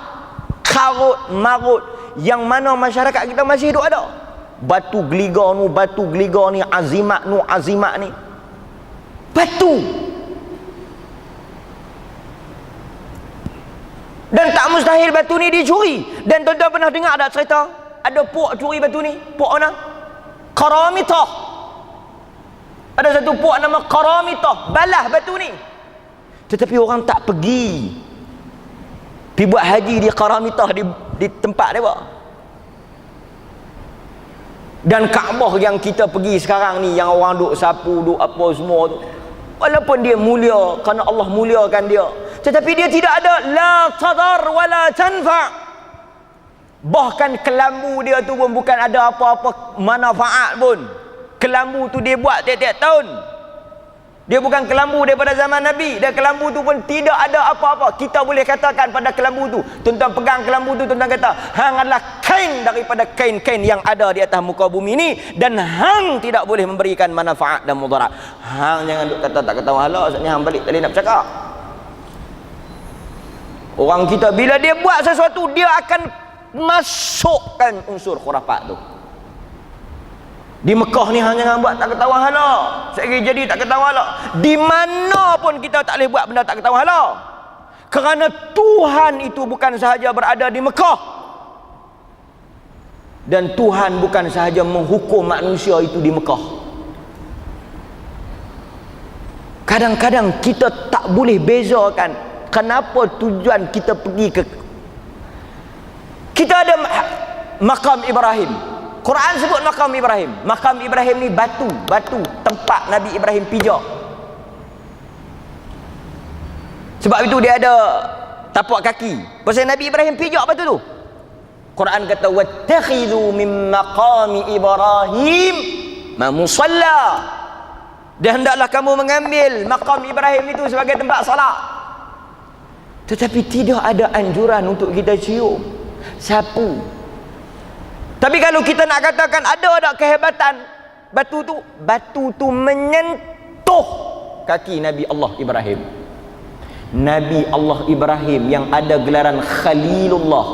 karut marut yang mana masyarakat kita masih hidup ada. Batu geligar ni, azimat ni, batu. Dan tak mustahil batu ni dicuri. Dan tuan-tuan pernah dengar ada cerita ada puak curi batu ni? Puak mana? Qaramitah. Ada satu puak nama Qaramitah, balah batu ni. Tetapi orang tak pergi buat haji di Qaramitah, di tempat dia. Dan Kaabah yang kita pergi sekarang ni, yang orang duk sapu, duk apa semua tu, walaupun dia mulia kerana Allah muliakan dia, tetapi dia tidak ada la tadar wala tanfa. Bahkan kelambu dia tu pun bukan ada apa-apa manfaat pun. Kelambu tu dia buat tiap-tiap tahun. Dia bukan kelambu daripada zaman Nabi, dan kelambu tu pun tidak ada apa-apa. Kita boleh katakan pada kelambu tu, tuan-tuan pegang kelambu tu, tuan-tuan kata hang adalah kain daripada kain-kain yang ada di atas muka bumi ni, dan hang tidak boleh memberikan manfaat dan mudarat. Hang jangan duk kata tak ketahuan hala, maksudnya hang balik tadi nak bercakap. Orang kita bila dia buat sesuatu, dia akan masukkan unsur khurafat tu. Di Mekah ni hang jangan buat tak ketahuan hala, sekali jadi tak ketahuan hala. Di mana pun kita tak boleh buat benda tak ketahuan hala, kerana Tuhan itu bukan sahaja berada di Mekah, dan Tuhan bukan sahaja menghukum manusia itu di Mekah. Kadang-kadang kita tak boleh bezakan kenapa tujuan kita pergi ke. Kita ada makam Ibrahim. Quran sebut makam Ibrahim. Makam Ibrahim ni batu tempat Nabi Ibrahim pijak. Sebab itu dia ada tapak kaki. Pasal Nabi Ibrahim pijak batu tu. Quran kata wattakhidhu min maqami Ibrahim musalla. Dan hendaklah kamu mengambil makam Ibrahim itu sebagai tempat solat. Tetapi tidak ada anjuran untuk kita cium, sapu. Tapi kalau kita nak katakan ada kehebatan batu tu menyentuh kaki Nabi Allah Ibrahim. Nabi Allah Ibrahim yang ada gelaran Khalilullah,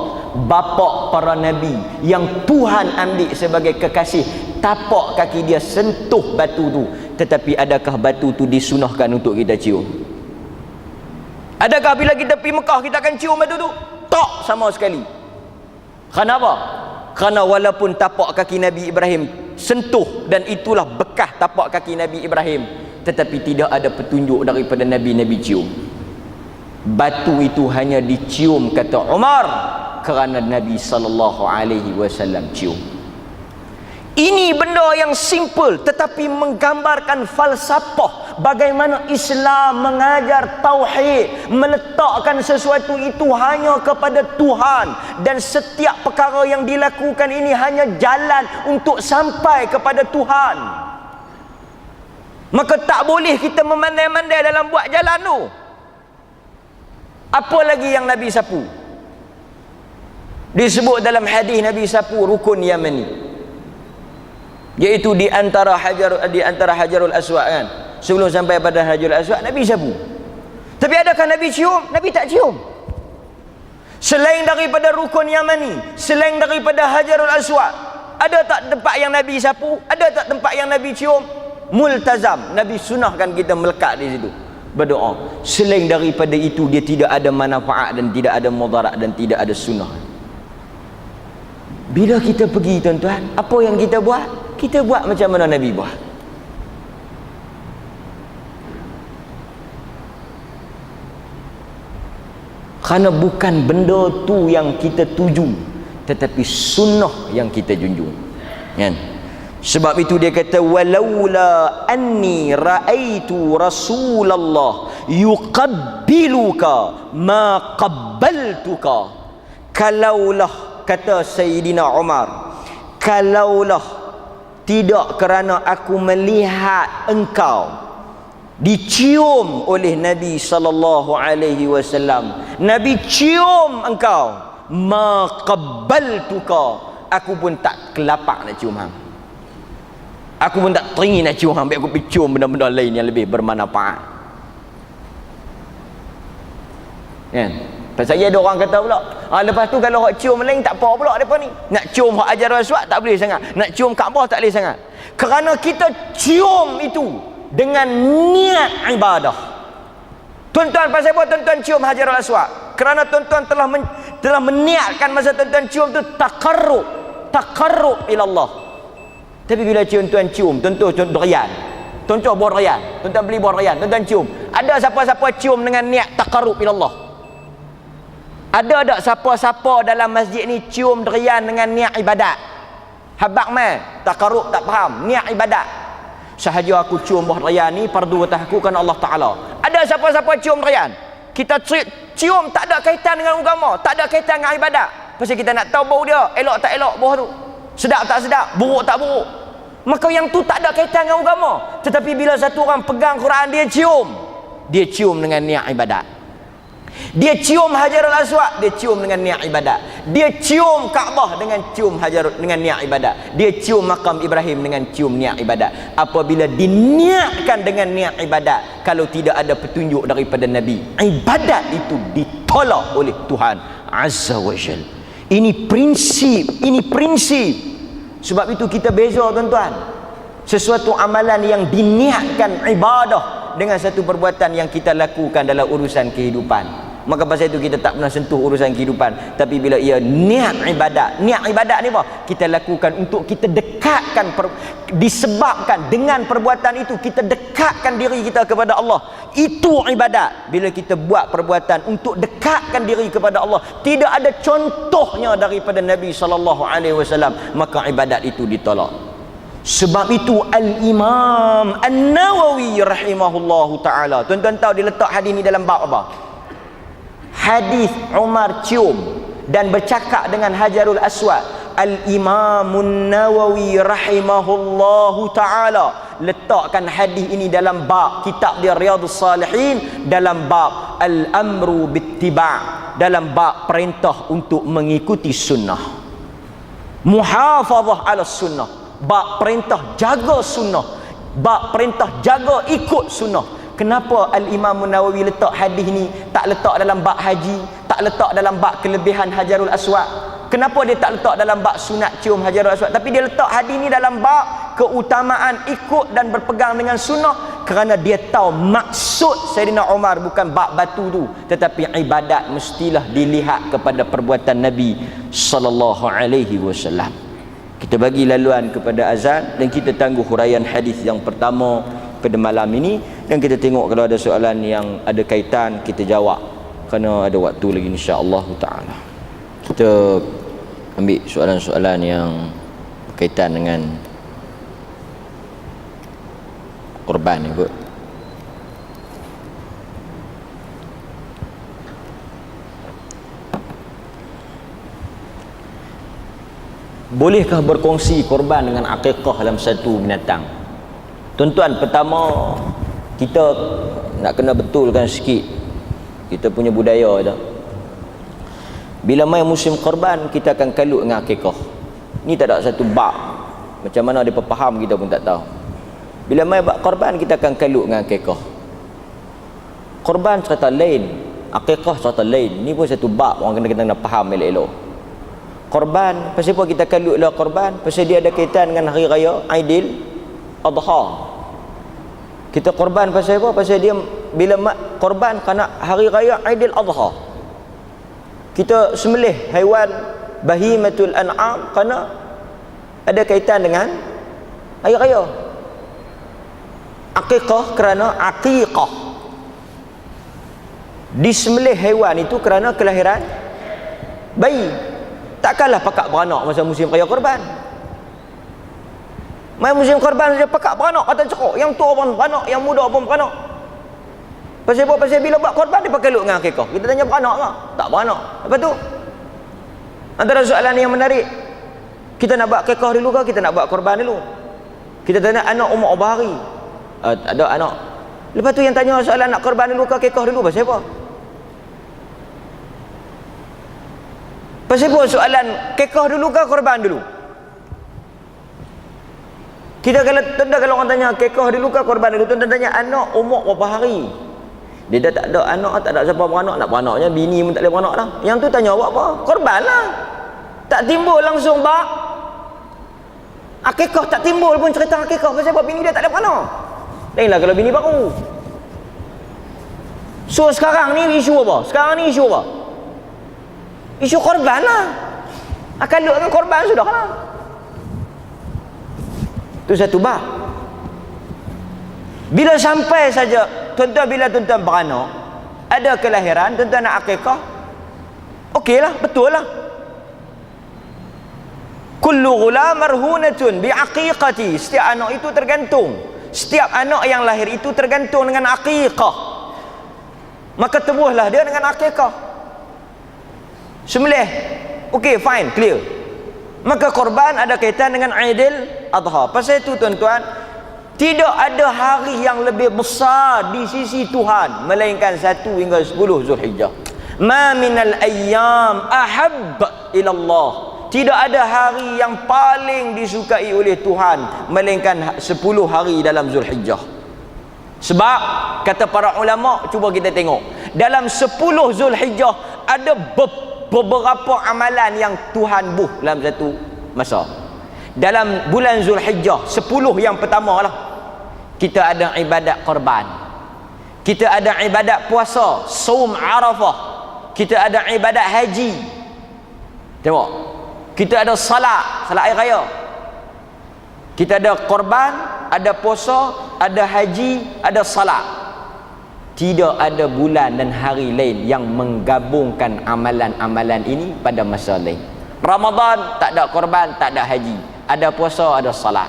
bapa para nabi, yang Tuhan ambil sebagai kekasih, tapak kaki dia sentuh batu tu. Tetapi adakah batu tu disunahkan untuk kita cium? Adakah bila kita pergi Mekah kita akan cium batu tu? Tak sama sekali. Kenapa? Kerana walaupun tapak kaki Nabi Ibrahim sentuh, dan itulah bekas tapak kaki Nabi Ibrahim, tetapi tidak ada petunjuk daripada Nabi-Nabi cium. Batu itu hanya dicium, kata Umar, kerana Nabi SAW cium. Ini benda yang simple tetapi menggambarkan falsafah, bagaimana Islam mengajar tauhid, meletakkan sesuatu itu hanya kepada Tuhan, dan setiap perkara yang dilakukan ini hanya jalan untuk sampai kepada Tuhan. Maka tak boleh kita memandai-mandai dalam buat jalan tu. Apa lagi yang Nabi sapu? Disebut dalam hadis Nabi sapu rukun Yamani, iaitu di antara Hajarul Aswad kan. Sebelum sampai pada Hajarul Aswad Nabi sapu. Tapi adakah Nabi cium? Nabi tak cium. Selain daripada rukun Yamani, selain daripada Hajarul Aswad, ada tak tempat yang Nabi sapu? Ada tak tempat yang Nabi cium? Multazam, Nabi sunahkan kita melekat di situ berdoa. Selain daripada itu dia tidak ada manfaat dan tidak ada mudarat dan tidak ada sunnah. Bila kita pergi tuan-tuan, apa yang kita buat? Kita buat macam mana Nabi buat. Kerana bukan benda tu yang kita tuju, tetapi sunnah yang kita junjung, kan? Sebab itu dia kata, walaula anni raaitu Rasulullah yuqabbiluka ma qabbaltuka. Kalaulah, kata Sayyidina Umar, kalaulah tidak kerana aku melihat engkau dicium oleh Nabi sallallahu alaihi wasallam, Nabi cium engkau, ma qabbaltuka, aku pun tak kelapak nak cium hang. Aku pun tak teringin nak cium hang, aku pergi cium benda-benda lain yang lebih bermanfaat. Kan? Pasal ada orang kata pula, lepas tu kalau hak cium lain tak apa pula depa ni. Nak cium hak Hajarul Aswad tak boleh sangat. Nak cium Kaabah tak boleh sangat. Kerana kita cium itu dengan niat ibadah. Tuan-tuan, pasal apa tuan-tuan cium Hajarul Aswad? Kerana tuan-tuan telah meniatkan masa tuan-tuan cium tu taqarrub ila Allah. Tapi bila tuan-tuan cium, tuan-tuan durian, tuan-tuan buah durian, tuan-tuan beli buah durian, tuan-tuan cium, ada siapa-siapa cium dengan niat taqarrub ila Allah? Ada tak siapa-siapa dalam masjid ni cium durian dengan niat ibadat? Habaq mai, taqarrub tak faham, niat ibadat. Sahaja aku cium buah durian ni fardu atas aku kan Allah Taala. Ada siapa-siapa cium durian? Kita cium tak ada kaitan dengan agama, tak ada kaitan dengan ibadat. Pasal kita nak tahu bau dia, elok tak elok buah tu, sedap tak sedap, buruk tak buruk. Maka yang tu tak ada kaitan dengan agama. Tetapi bila satu orang pegang Quran, dia cium dengan niat ibadat. Dia cium Hajarul Aswad, dia cium dengan niat ibadat. Dia cium Kaabah dengan dengan niat ibadat. Dia cium makam Ibrahim dengan cium niat ibadat. Apabila diniatkan dengan niat ibadat, kalau tidak ada petunjuk daripada Nabi, ibadat itu ditolak oleh Tuhan Azza wa Jalla. Ini prinsip. Sebab itu kita beza tuan-tuan. Sesuatu amalan yang diniatkan ibadah dengan satu perbuatan yang kita lakukan dalam urusan kehidupan. Maka pasal itu kita tak pernah sentuh urusan kehidupan. Tapi bila ia niat ibadat ni apa? Kita lakukan untuk kita dekatkan, disebabkan dengan perbuatan itu kita dekatkan diri kita kepada Allah. Itu ibadat. Bila kita buat perbuatan untuk dekatkan diri kepada Allah, tidak ada contohnya daripada Nabi SAW, maka ibadat itu ditolak. Sebab itu Al-Imam An-Nawawi rahimahullahu ta'ala, tuan-tuan tahu dia letak hadis ni dalam bab apa? Hadis Umar cium dan bercakap dengan Hajarul Aswad. Al-Imam An-Nawawi rahimahullahu ta'ala letakkan hadis ini dalam bab kitab dia Riyadhus Salihin, dalam bab Al-Amru Bittiba', dalam bab perintah untuk mengikuti sunnah, muhafazah ala sunnah, bab perintah jaga sunnah, bab perintah jaga ikut sunnah. Kenapa Al-Imam Nawawi letak hadis ni, tak letak dalam bab haji, tak letak dalam bab kelebihan Hajarul Aswad? Kenapa dia tak letak dalam bab sunat cium Hajarul Aswad, tapi dia letak hadis ni dalam bab keutamaan ikut dan berpegang dengan sunnah? Kerana dia tahu maksud Sayyidina Umar bukan bab batu tu, tetapi ibadat mestilah dilihat kepada perbuatan Nabi sallallahu alaihi wasallam. Kita bagi laluan kepada azan dan kita tangguh huraian hadis yang pertama pada malam ini, dan kita tengok kalau ada soalan yang ada kaitan kita jawab kerana ada waktu lagi insya-Allah taala. Kita ambil soalan-soalan yang berkaitan dengan korban ni kot. Bolehkah berkongsi korban dengan akikah dalam satu binatang? Tuan-tuan, pertama kita nak kena betulkan sikit kita punya budaya tu. Bila mai musim korban, kita akan kalut dengan akikah. Ni tak ada satu bab. Macam mana dia faham kita pun tak tahu. Bila mai bab korban, kita akan kalut dengan akikah. Korban cerita lain, akikah cerita lain. Ni pun satu bab orang kena faham elok-elok. Korban, pasal apa kita kalutlah korban? Pasal dia ada kaitan dengan hari raya Aidil Adha. Kita korban pasal apa? Pasal dia bila korban kerana hari raya Aidil Adha. Kita sembelih haiwan bahimatul an'am kerana ada kaitan dengan hari raya. Akikah kerana aqiqah. Disembelih haiwan itu kerana kelahiran bayi. Takkanlah pakak beranak masa musim raya korban. Mai musim korban saja pakak beranak kata cekok. Yang tua pun beranak, yang muda pun beranak. Pasal apa? Pasal bila buat korban dia pakai luk dengan akikah. Kita tanya beranak ke? Tak beranak. Lepas tu antara soalan yang menarik, kita nak buat akikah dulu ke kita nak buat korban dulu? Kita tanya anak umur berapa hari? Tak ada anak. Lepas tu yang tanya soalan nak korban dulu ke akikah dulu, pasal apa? Pasal apa soalan kekah dulu ke korban dulu? Kita kalau orang tanya kekah dulu ke korban dulu, tuan tanya anak umur berapa hari? Dia dah tak ada anak, tak ada siapa beranak, nak beranaknya bini pun tak boleh beranak lah. Yang tu tanya buat apa? Korban lah. Tak timbul langsung bak akikah, tak timbul pun cerita akikah. Pasal apa? Bini dia tak ada beranak. Lainlah kalau bini baru. So sekarang ni isu apa? Sekarang ni isu apa? Isu korban lah. Akan duduk dengan korban sudah lah. Itu satu bab. Bila sampai saja tuan-tuan, bila tuan-tuan beranak, ada kelahiran, tuan-tuan nak akikah, okey lah, betul lah. Kullu ghulam marhunatun biaqiqati. Setiap anak itu tergantung. Setiap anak yang lahir itu tergantung dengan aqiqah. Maka tebuhlah dia dengan akikah. Sembelih, okey, fine, clear. Maka korban ada kaitan dengan Aidil Adha. Pasal itu tuan-tuan, tidak ada hari yang lebih besar di sisi Tuhan melainkan 1 hingga 10 Zulhijjah. Ma minal ayyam ahab ila Allah. Tidak ada hari yang paling disukai oleh Tuhan melainkan 10 hari dalam Zulhijjah. Sebab kata para ulama, cuba kita tengok, dalam 10 Zulhijjah ada beberapa amalan yang Tuhan buh dalam satu masa. Dalam bulan Zulhijjah 10 yang pertama lah, kita ada ibadat korban, kita ada ibadat puasa, saum Arafah, kita ada ibadat haji. Tengok, kita ada salat air raya, kita ada korban, ada puasa, ada haji, ada salat. Tidak ada bulan dan hari lain yang menggabungkan amalan-amalan ini pada masa lain. Ramadan tak ada korban, tak ada haji, ada puasa, ada salat.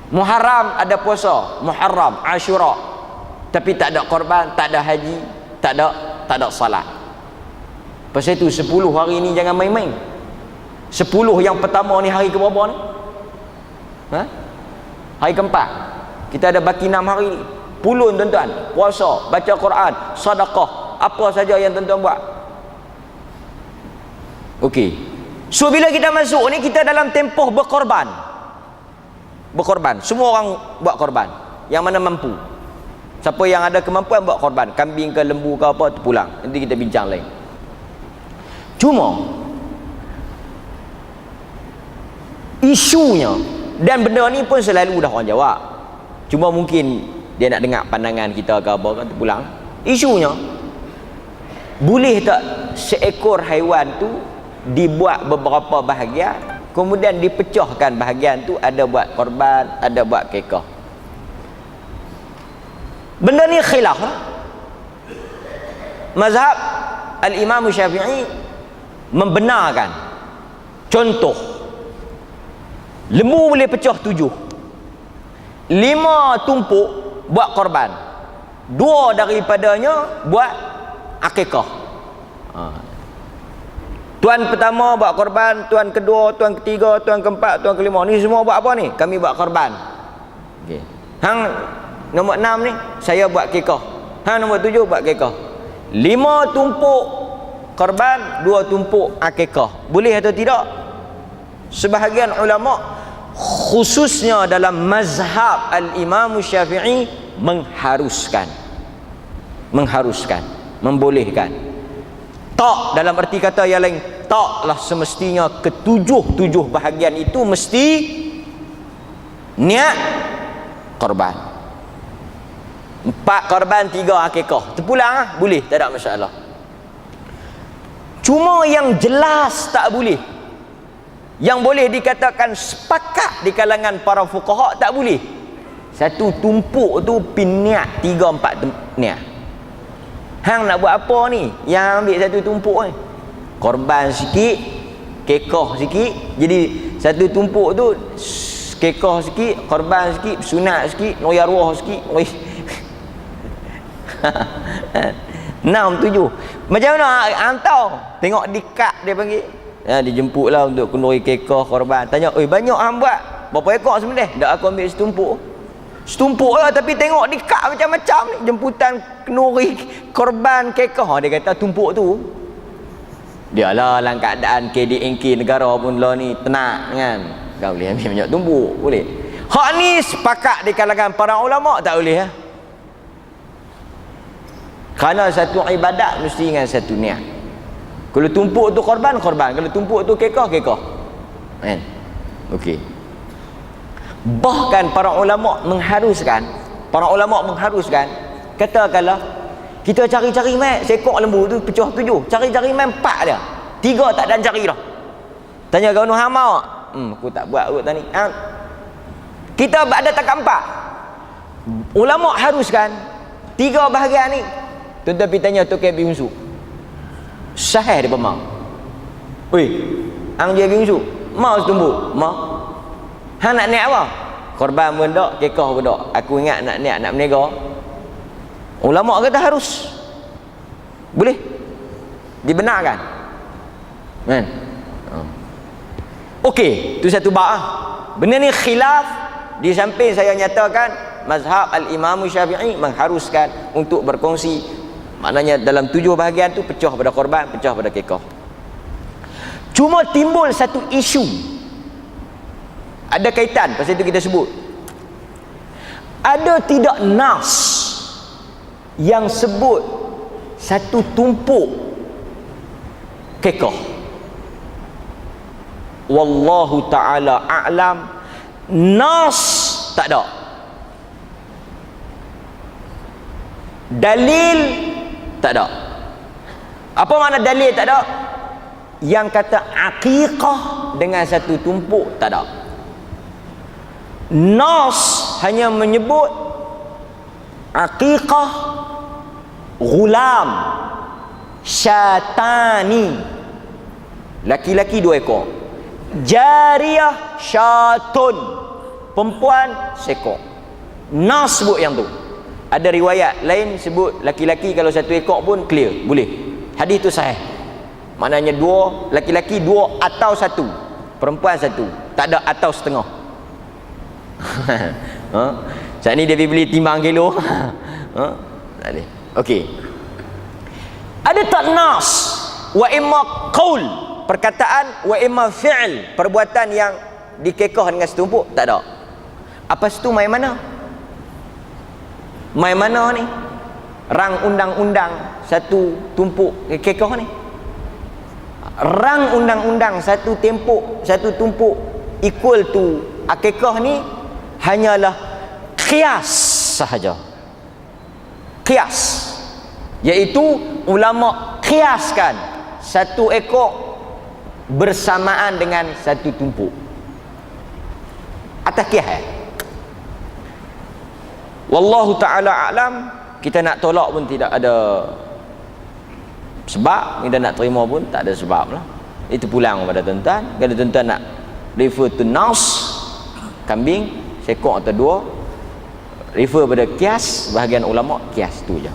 Muharram ada puasa, Muharram, Ashura, tapi tak ada korban, tak ada haji, tak ada salat. Pasal itu 10 hari ini jangan main-main. 10 yang pertama ni hari ke berapa ni? Hari keempat. Kita ada baki 6 hari ni. Pulun tuan-tuan, puasa, baca Quran, sedekah, apa saja yang tuan-tuan buat. Okey. So bila kita masuk ni, kita dalam tempoh berkorban. Berkorban. Semua orang buat korban. Yang mana mampu. Siapa yang ada kemampuan buat korban, kambing ke lembu ke apa, tu pulang. Nanti kita bincang lain. Cuma isunya, dan benda ni pun selalu dah orang jawab, cuma mungkin dia nak dengar pandangan kita ke apa kan, pulang. Isunya, boleh tak seekor haiwan tu dibuat beberapa bahagian, kemudian dipecahkan bahagian tu, ada buat korban, ada buat kekah. Benda ni khilaf lah. Mazhab Al-Imam Syafi'i membenarkan. Contoh, lembu boleh pecah 7, 5 tumpuk buat korban, 2 daripadanya buat akikah. Tuan pertama buat korban, tuan kedua, tuan ketiga, tuan keempat, tuan kelima. Ni semua buat apa ni? Kami buat korban. Okey. Hang nombor 6 ni, saya buat kekah. Hang nombor 7 buat kekah. 5 tumpuk korban, 2 tumpuk akikah. Boleh atau tidak? Sebahagian ulama khususnya dalam mazhab al-Imam Syafi'i mengharuskan, membolehkan. Tak dalam erti kata yang lain, taklah semestinya ketujuh bahagian itu mesti niat korban. 4 korban 3 akikah. Terpulang boleh, tak ada masalah. Cuma yang jelas tak boleh, yang boleh dikatakan sepakat di kalangan para fuqaha, tak boleh satu tumpuk tu pin niat 3-4 niat. Hang nak buat apa ni? Yang ambil satu tumpuk ni, korban sikit, kekah sikit. Jadi satu tumpuk tu kekah sikit, korban sikit, sunat sikit, noya ruah sikit. 6, 7. Macam mana hantar? Tengok dekat dia panggil. Dia jemputlah untuk kenduri kekah korban. Tanya, "Oi, banyak hang buat? Berapa ekor sebenarnya?" Dak, aku ambil setumpuk. Setumpuk lah, tapi tengok dekat macam-macam ni. Jemputan kenduri korban kekah. Dia kata tumpuk tu. Dia lah dalam keadaan KDNK negara pun lah ni tenang kan. Kau boleh ambil banyak tumpuk, boleh. Hak ni sepakat di kalangan para ulama tak boleh ya. Kerana satu ibadat mesti dengan satu niat. Kalau tumpuk tu korban, kalau tumpuk tu kekah. Kan? Okey. Bahkan para ulama mengharuskan, katakanlah kita cari-cari mai seekor lembu tu pecah 7, cari-cari mai 4 dia. 3 tak ada cari dah. Tanya kau hang mau? Aku tak buat kot tadi. Kita ada tak 4. Ulama haruskan 3 bahagian ni. Tuan-tuan pergi tanya Tok Abi Unsu. Sahih dia pemang. Oi, hang dia Abi Unsu. Mau setumbuk? Mau. Hang nak niat apa? Korban pun tak, kekah pun tak. Aku ingat nak niat nak berniaga. Ulama kata harus. Boleh. Dibenarkan. Kan? Okey, tu satu bab ah. Benda ni khilaf. Di samping saya nyatakan mazhab al-Imam Syafi'i mengharuskan untuk berkongsi. Maknanya dalam 7 bahagian tu pecah pada korban, pecah pada kekah. Cuma timbul satu isu. Ada kaitan, pasal itu kita sebut. Ada tidak nas yang sebut satu tumpuk kekah? Wallahu ta'ala a'lam. Nas tak ada. Dalil tak ada. Apa makna dalil tak ada? Yang kata aqiqah dengan satu tumpuk tak ada. Nas hanya menyebut aqiqah ghulam syatani, laki-laki 2 ekor. Jariyah syatun, perempuan sekor. Nas sebut yang tu. Ada riwayat lain sebut laki-laki kalau 1 ekor pun clear, boleh. Hadis tu sahih. Maknanya 2 laki-laki 2 atau 1, perempuan 1. Tak ada atau setengah. Saat ni dia pergi beli timbang kilo. Tak ada. Okey. Ada tak nas wa imma qaul, perkataan, wa imma fi'l, perbuatan yang dikekah dengan setumpuk? Tak ada. Apa situ mai mana? Mai mana ni? Rang undang-undang satu tumpuk kekah ni. Rang undang-undang satu tumpuk equal to akikah ni hanyalah qiyas sahaja. Qiyas, iaitu ulama qiyaskan 1 ekor bersamaan dengan 1 tumpuk atas qiyas. Wallahu ta'ala a'lam. Kita nak tolak pun tidak ada sebab, kita nak terima pun tak ada sebab lah. Itu pulang kepada tuan-tuan. Kalau tuan-tuan nak refer to nas, kambing sekor atau 2, refer pada kias, bahagian ulama kias tu je.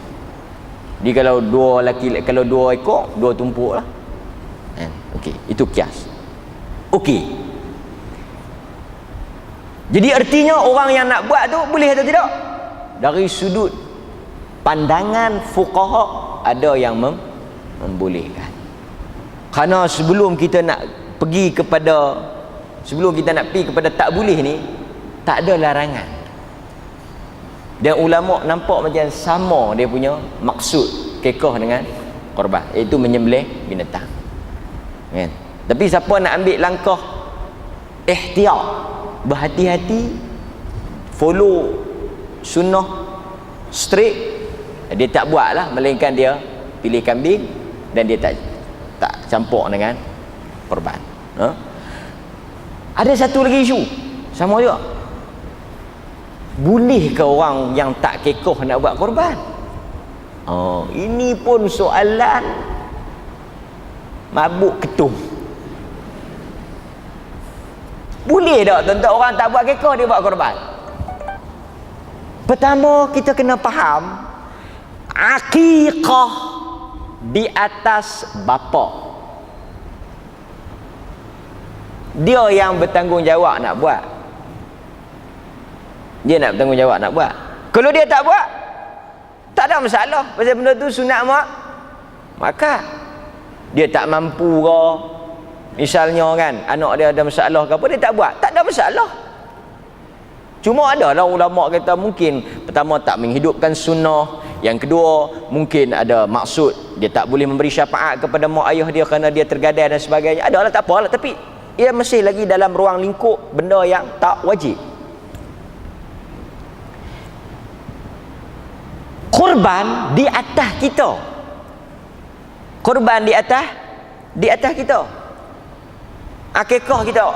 Jadi kalau 2 ekor 2 tumpuk lah. okey, itu kias. Okey. Jadi artinya orang yang nak buat tu boleh atau tidak? Dari sudut pandangan fuqaha ada yang membolehkan. Kerana sebelum kita nak pergi kepada tak boleh ni, tak ada larangan. Dan ulama nampak macam sama dia punya maksud kekah dengan korban, iaitu menyembelih binatang. Kan? Tapi siapa nak ambil langkah ihtiyat, berhati-hati, follow sunnah straight, dia tak buat lah, melainkan dia pilih kambing dan dia tak campur dengan korban. Ada satu lagi isu sama juga. Bolehkah orang yang tak kekoh nak buat korban? Ini pun soalan mabuk ketum. Boleh tak tuan-tuan orang tak buat kekoh dia buat korban? Pertama kita kena faham akikah di atas bapa. Dia yang bertanggungjawab nak buat. Dia nak bertanggungjawab nak buat. Kalau dia tak buat, tak ada masalah. Pasal benda tu sunat mak. Maka dia tak mampu ke, misalnya kan, anak dia ada masalah ke apa, dia tak buat, tak ada masalah. Cuma ada lah ulama kata mungkin pertama tak menghidupkan sunnah, yang kedua mungkin ada maksud dia tak boleh memberi syafaat kepada mak ayah dia kerana dia tergadai dan sebagainya. Adalah, tak apalah, tapi ia masih lagi dalam ruang lingkup benda yang tak wajib. Korban di atas kita. Korban di atas kita. Akikah kita.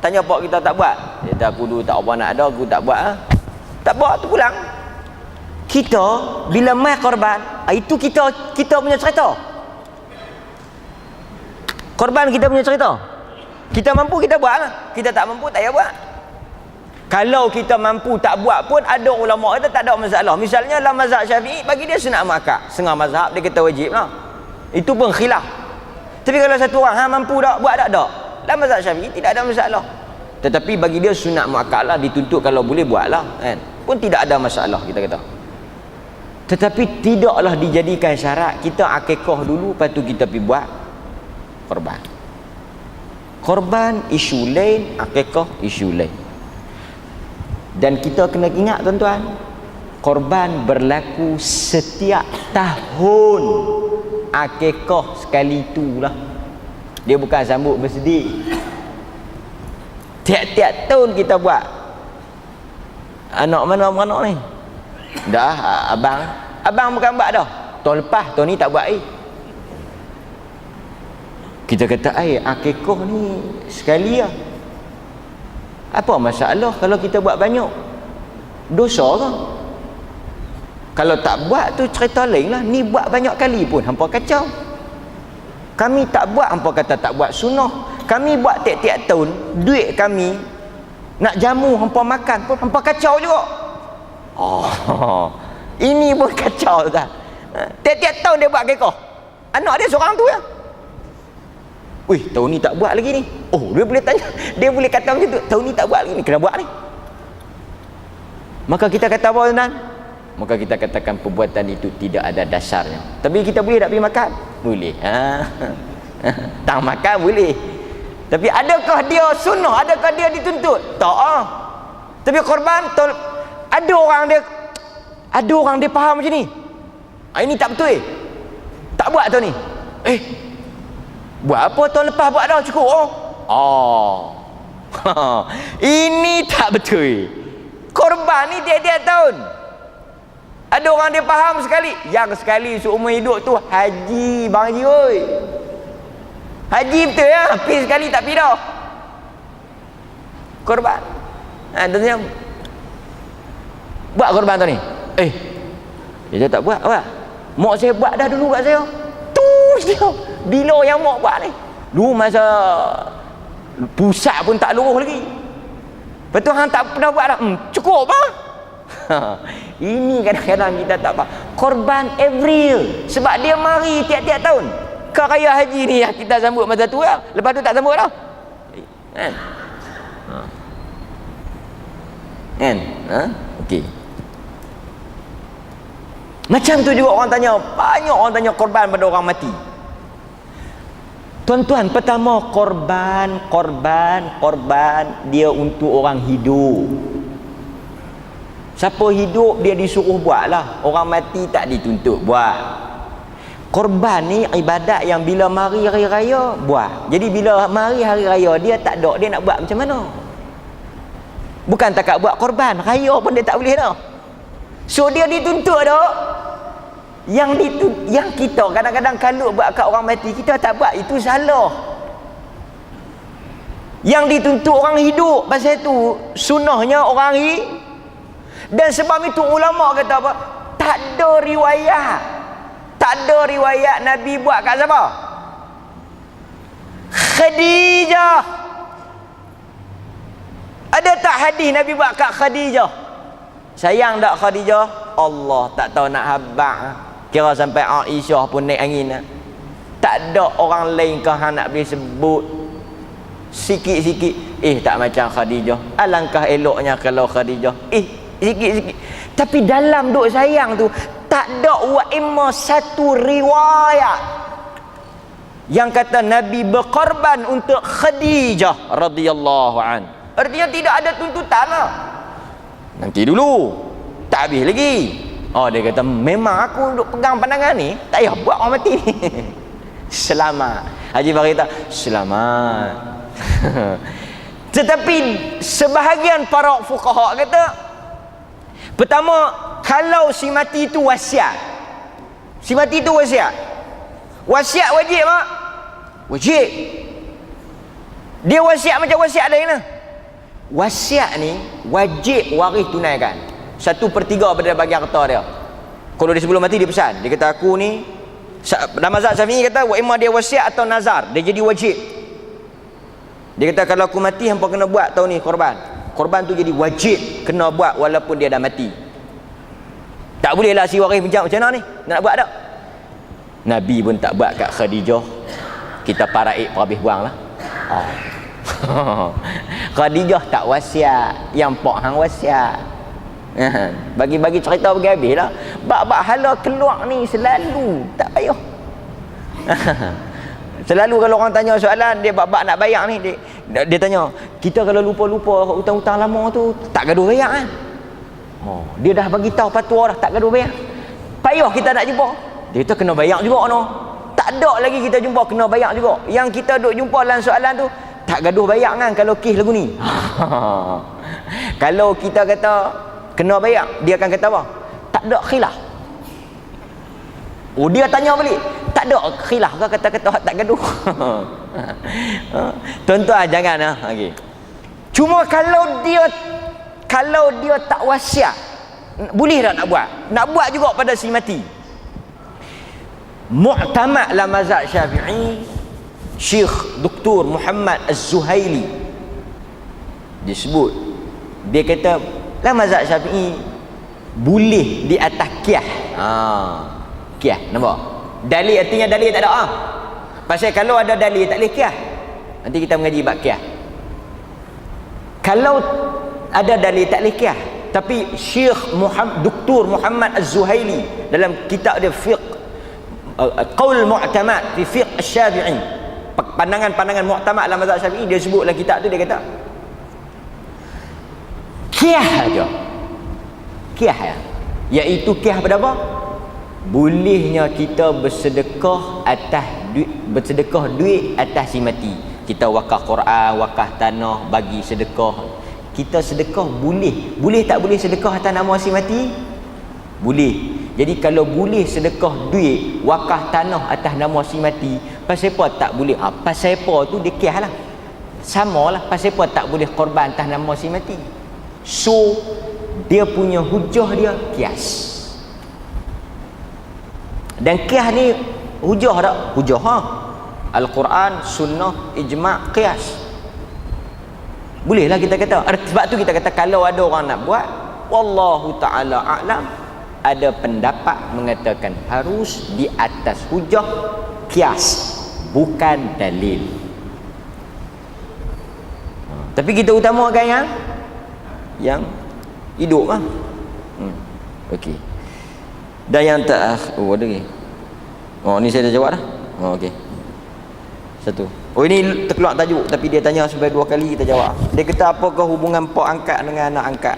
Tanya pak kita tak buat. Dia kata aku dulu tak apa nak ada, aku tak buat. Tak buat tu pulang. Kita bila mai korban, itu kita punya cerita. Korban kita punya cerita. Kita mampu kita buat lah. Kita tak mampu tak payah buat. Kalau kita mampu tak buat pun ada ulama kata tak ada masalah. Misalnya dalam mazhab Syafi'i bagi dia sunat muakkad. Setengah mazhab dia kata wajib lah. Itu pun khilaf. Tapi kalau satu orang mampu tak buat tak? Dalam mazhab Syafi'i tidak ada masalah. Tetapi bagi dia sunat muakkad lah, dituntut kalau boleh buatlah kan. Pun tidak ada masalah kita kata. Tetapi tidaklah dijadikan syarat kita akikah dulu lepas tu kita pergi buat korban. Korban isu lain, akikah isu lain. Dan kita kena ingat tuan-tuan, korban berlaku setiap tahun. Akikah sekali itulah. Dia bukan sambut bersedih. Tiap-tiap tahun kita buat. Anak mana anak ni? Dah abang bukan buat dah. Tahun lepas tahun ni tak buat Kita kata akikah ni sekali lah. Apa masalah kalau kita buat banyak? Dosa ke? Kalau tak buat tu cerita lain lah. Ni buat banyak kali pun hampa kacau. Kami tak buat, hampa kata tak buat sunnah. Kami buat tiap-tiap tahun, duit kami nak jamu hampa makan pun hampa kacau juga. Ini pun kacau tak? Tiap-tiap tahun dia buat akikah. Anak dia seorang tu ya. Wih, tahun ni tak buat lagi ni. Dia boleh tanya. Dia boleh kata macam tu. Tahun ni tak buat lagi ni. Kena buat ni. Maka kita kata apa tuan? Maka kita katakan perbuatan itu tidak ada dasarnya. Tapi kita boleh tak pergi makan? Boleh. Tak makan boleh. Tapi adakah dia sunnah? Adakah dia dituntut? Tak. Tapi korban, ada orang dia faham macam ni. Ini tak betul. Tak buat tahun ni. Buat apa tahun lepas buat dah cukup. Ini tak betul. Korban ni tiap-tiap tahun. Ada orang dia faham sekali. Yang sekali seumur hidup tu haji bang haji oi. Haji betul ya. Pergi sekali tak pergi dah. Korban. Tentunya buat korban tu ni. Dia tak buat apa? Mak saya buat dah dulu kat saya. Tu dia. Bila yang mak buat ni? Dulu masa pusat pun tak luruh lagi. Lepas tu hang tak pernah buat dah. Cukup apa? Ini kadang-kadang kita tak faham. Korban every year. Sebab dia mari tiap-tiap tahun. Kau raya haji ni yang kita sambut masa tu lah. Lepas tu tak sambut dah. Kan? Kan? Okey. Macam tu juga orang tanya, banyak orang tanya korban pada orang mati. Tuan-tuan, pertama korban dia untuk orang hidup. Siapa hidup dia disuruh buat lah. Orang mati tak dituntut buat. Korban ni ibadat yang bila mari hari raya buat. Jadi bila mari hari raya dia tak ada, dia nak buat macam mana? Bukan takat buat korban, raya pun dia tak boleh dah. So dia dituntut dah. Yang kita kadang-kadang kalut buat kat orang mati, kita tak buat, itu salah. Yang dituntut orang hidup, pasal tu sunnahnya orang hidup. Dan sebab itu ulama kata apa? Tak ada riwayat Nabi buat kat siapa? Khadijah. Ada tak hadis Nabi buat kat Khadijah? Sayang tak Khadijah? Allah tak tahu nak habaq. Kira sampai Aisyah pun naik angin. Tak ada orang lain kau nak boleh sebut sikit-sikit. Tak macam Khadijah. Alangkah eloknya kalau Khadijah. Sikit-sikit. Tapi dalam duk sayang tu tak ada wa imma satu riwayat yang kata Nabi berkorban untuk Khadijah radhiyallahu an. Artinya tidak ada tuntutan lah. Nanti dulu, tak habis lagi. Dia kata memang aku duk pegang pandangan ni, tak payah buat orang mati ni. Selamat. Haji Farita, selamat. Tetapi sebahagian para fuqaha kata, pertama, kalau si mati itu wasiat. Si mati itu wasiat. Wasiat wajib tak? Wajib. Dia wasiat macam wasiat lain lah. Wasiat ni wajib waris tunaikan 1/3 pada bahagian harta dia. Kalau dia sebelum mati dia pesan, dia kata aku ni, dalam mazhab Syafi'i kata wa imma dia wasiat atau nazar, dia jadi wajib. Dia kata kalau aku mati hampa kena buat tahun ni korban. Korban tu jadi wajib kena buat walaupun dia dah mati. Tak boleh lah si waris macam mana ni nak buat tak? Nabi pun tak buat kat Khadijah. Kita paraik habis buang lah. Khadijah tak wasiat, yang pak hang wasiat. Bagi-bagi cerita bagi habis lah. Bab-bab hala keluar ni selalu tak payah. Selalu kalau orang tanya soalan dia bab-bab nak bayar ni, dia tanya, kita kalau lupa-lupa hutang-hutang lama tu tak gaduh bayar kan? Dia dah bagi tahu fatwa dah tak gaduh bayar. Payah kita nak jumpa. Dia kata kena bayar juga no. Tak ada lagi kita jumpa kena bayar juga. Yang kita duk jumpa dalam soalan tu tak gaduh bayar kan kalau kes lagu ni. Kalau kita kata kena bayar, dia akan kata apa? Tak ada khilaf. Dia tanya balik, tak ada khilaf ke kata-kata tak gaduh? Tuan-tuan jangan okey. Cuma kalau dia tak wasiat, boleh tak nak buat? Nak buat juga pada si mati. Mu'tamad la mazhab Syafi'i, Syekh Dr. Muhammad Az-Zuhaili disebut, dia kata la mazhab Syafi'i boleh di atas qiyas. Qiyas nampak? Dalil artinya dalil tak ada Pasal kalau ada dalil tak boleh qiyas. Nanti kita mengaji bab qiyas. Kalau ada dalil tak boleh qiyas. Tapi Syekh Dr. Muhammad Az-Zuhaili dalam kitab dia fiqh Qaul Mu'tamad fi fiqh Asy-Syafi'i, pandangan-pandangan mu'tamad dalam mazhab Syafi'i, dia sebut dalam kitab tu, dia kata qiyas aja. Qiyas iaitu qiyas pada apa? Bolehnya kita bersedekah duit atas si mati. Kita wakaf Quran, wakaf tanah, bagi sedekah. Kita sedekah boleh. Boleh tak boleh sedekah atas nama si mati? Boleh. Jadi kalau boleh sedekah duit, wakaf tanah atas nama si mati, pasal apa tak boleh? Pasal apa tu dia qiyas lah. Sama lah, pasal apa tak boleh korban atas nama si mati? So dia punya hujah dia qiyas. Dan qiyas ni hujah tak? Hujah Al-Quran, sunnah, ijma', qiyas. Bolehlah kita kata. Sebab tu kita kata kalau ada orang nak buat, wallahu ta'ala a'lam, ada pendapat mengatakan harus di atas hujah kias, bukan dalil. Tapi kita utamakan yang hidup lah. Okey. Dan yang tak ada lagi. Ni saya dah jawab dah. Okey. Satu. Ini terkeluar tajuk tapi dia tanya sampai 2 kali kita jawab. Dia kata apakah hubungan pak angkat dengan anak angkat?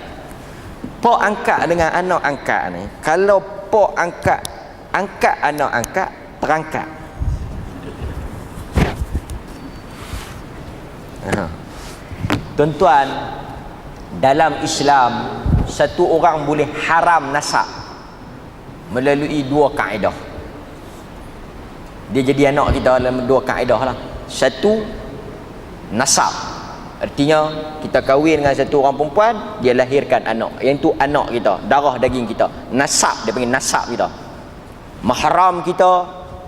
Pak angkat dengan anak angkat ni, kalau pak angkat anak angkat, terangkat. Tuan-tuan, dalam Islam satu orang boleh haram nasab melalui 2 kaedah. Dia jadi anak kita dalam 2 kaedah lah. Satu, nasab, artinya kita kahwin dengan satu orang perempuan, dia lahirkan anak, yang itu anak kita, darah daging kita. Nasab, dia panggil nasab kita. Mahram kita,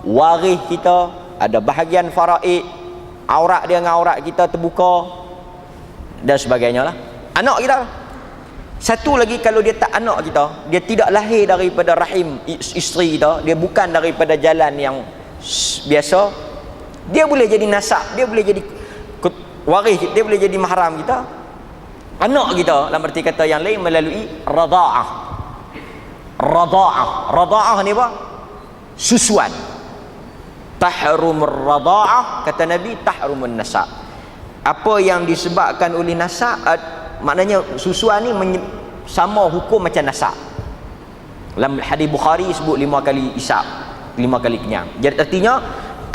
waris kita, ada bahagian faraid, aurat dia dengan aurat kita terbuka dan sebagainya lah. Anak kita. Satu lagi, kalau dia tak anak kita, dia tidak lahir daripada rahim isteri kita, dia bukan daripada jalan yang biasa, dia boleh jadi nasab, dia boleh jadi waris, dia boleh jadi mahram kita, anak kita dalam arti kata yang lain melalui radha'ah. Radha'ah ni apa? Susuan. Tahrumur radha'ah, kata Nabi, tahrumun nasab. Apa yang disebabkan oleh nasab, maknanya susuan ni sama hukum macam nasab. Dalam hadis Bukhari sebut 5 kali isap, 5 kali kenyang. Jadi artinya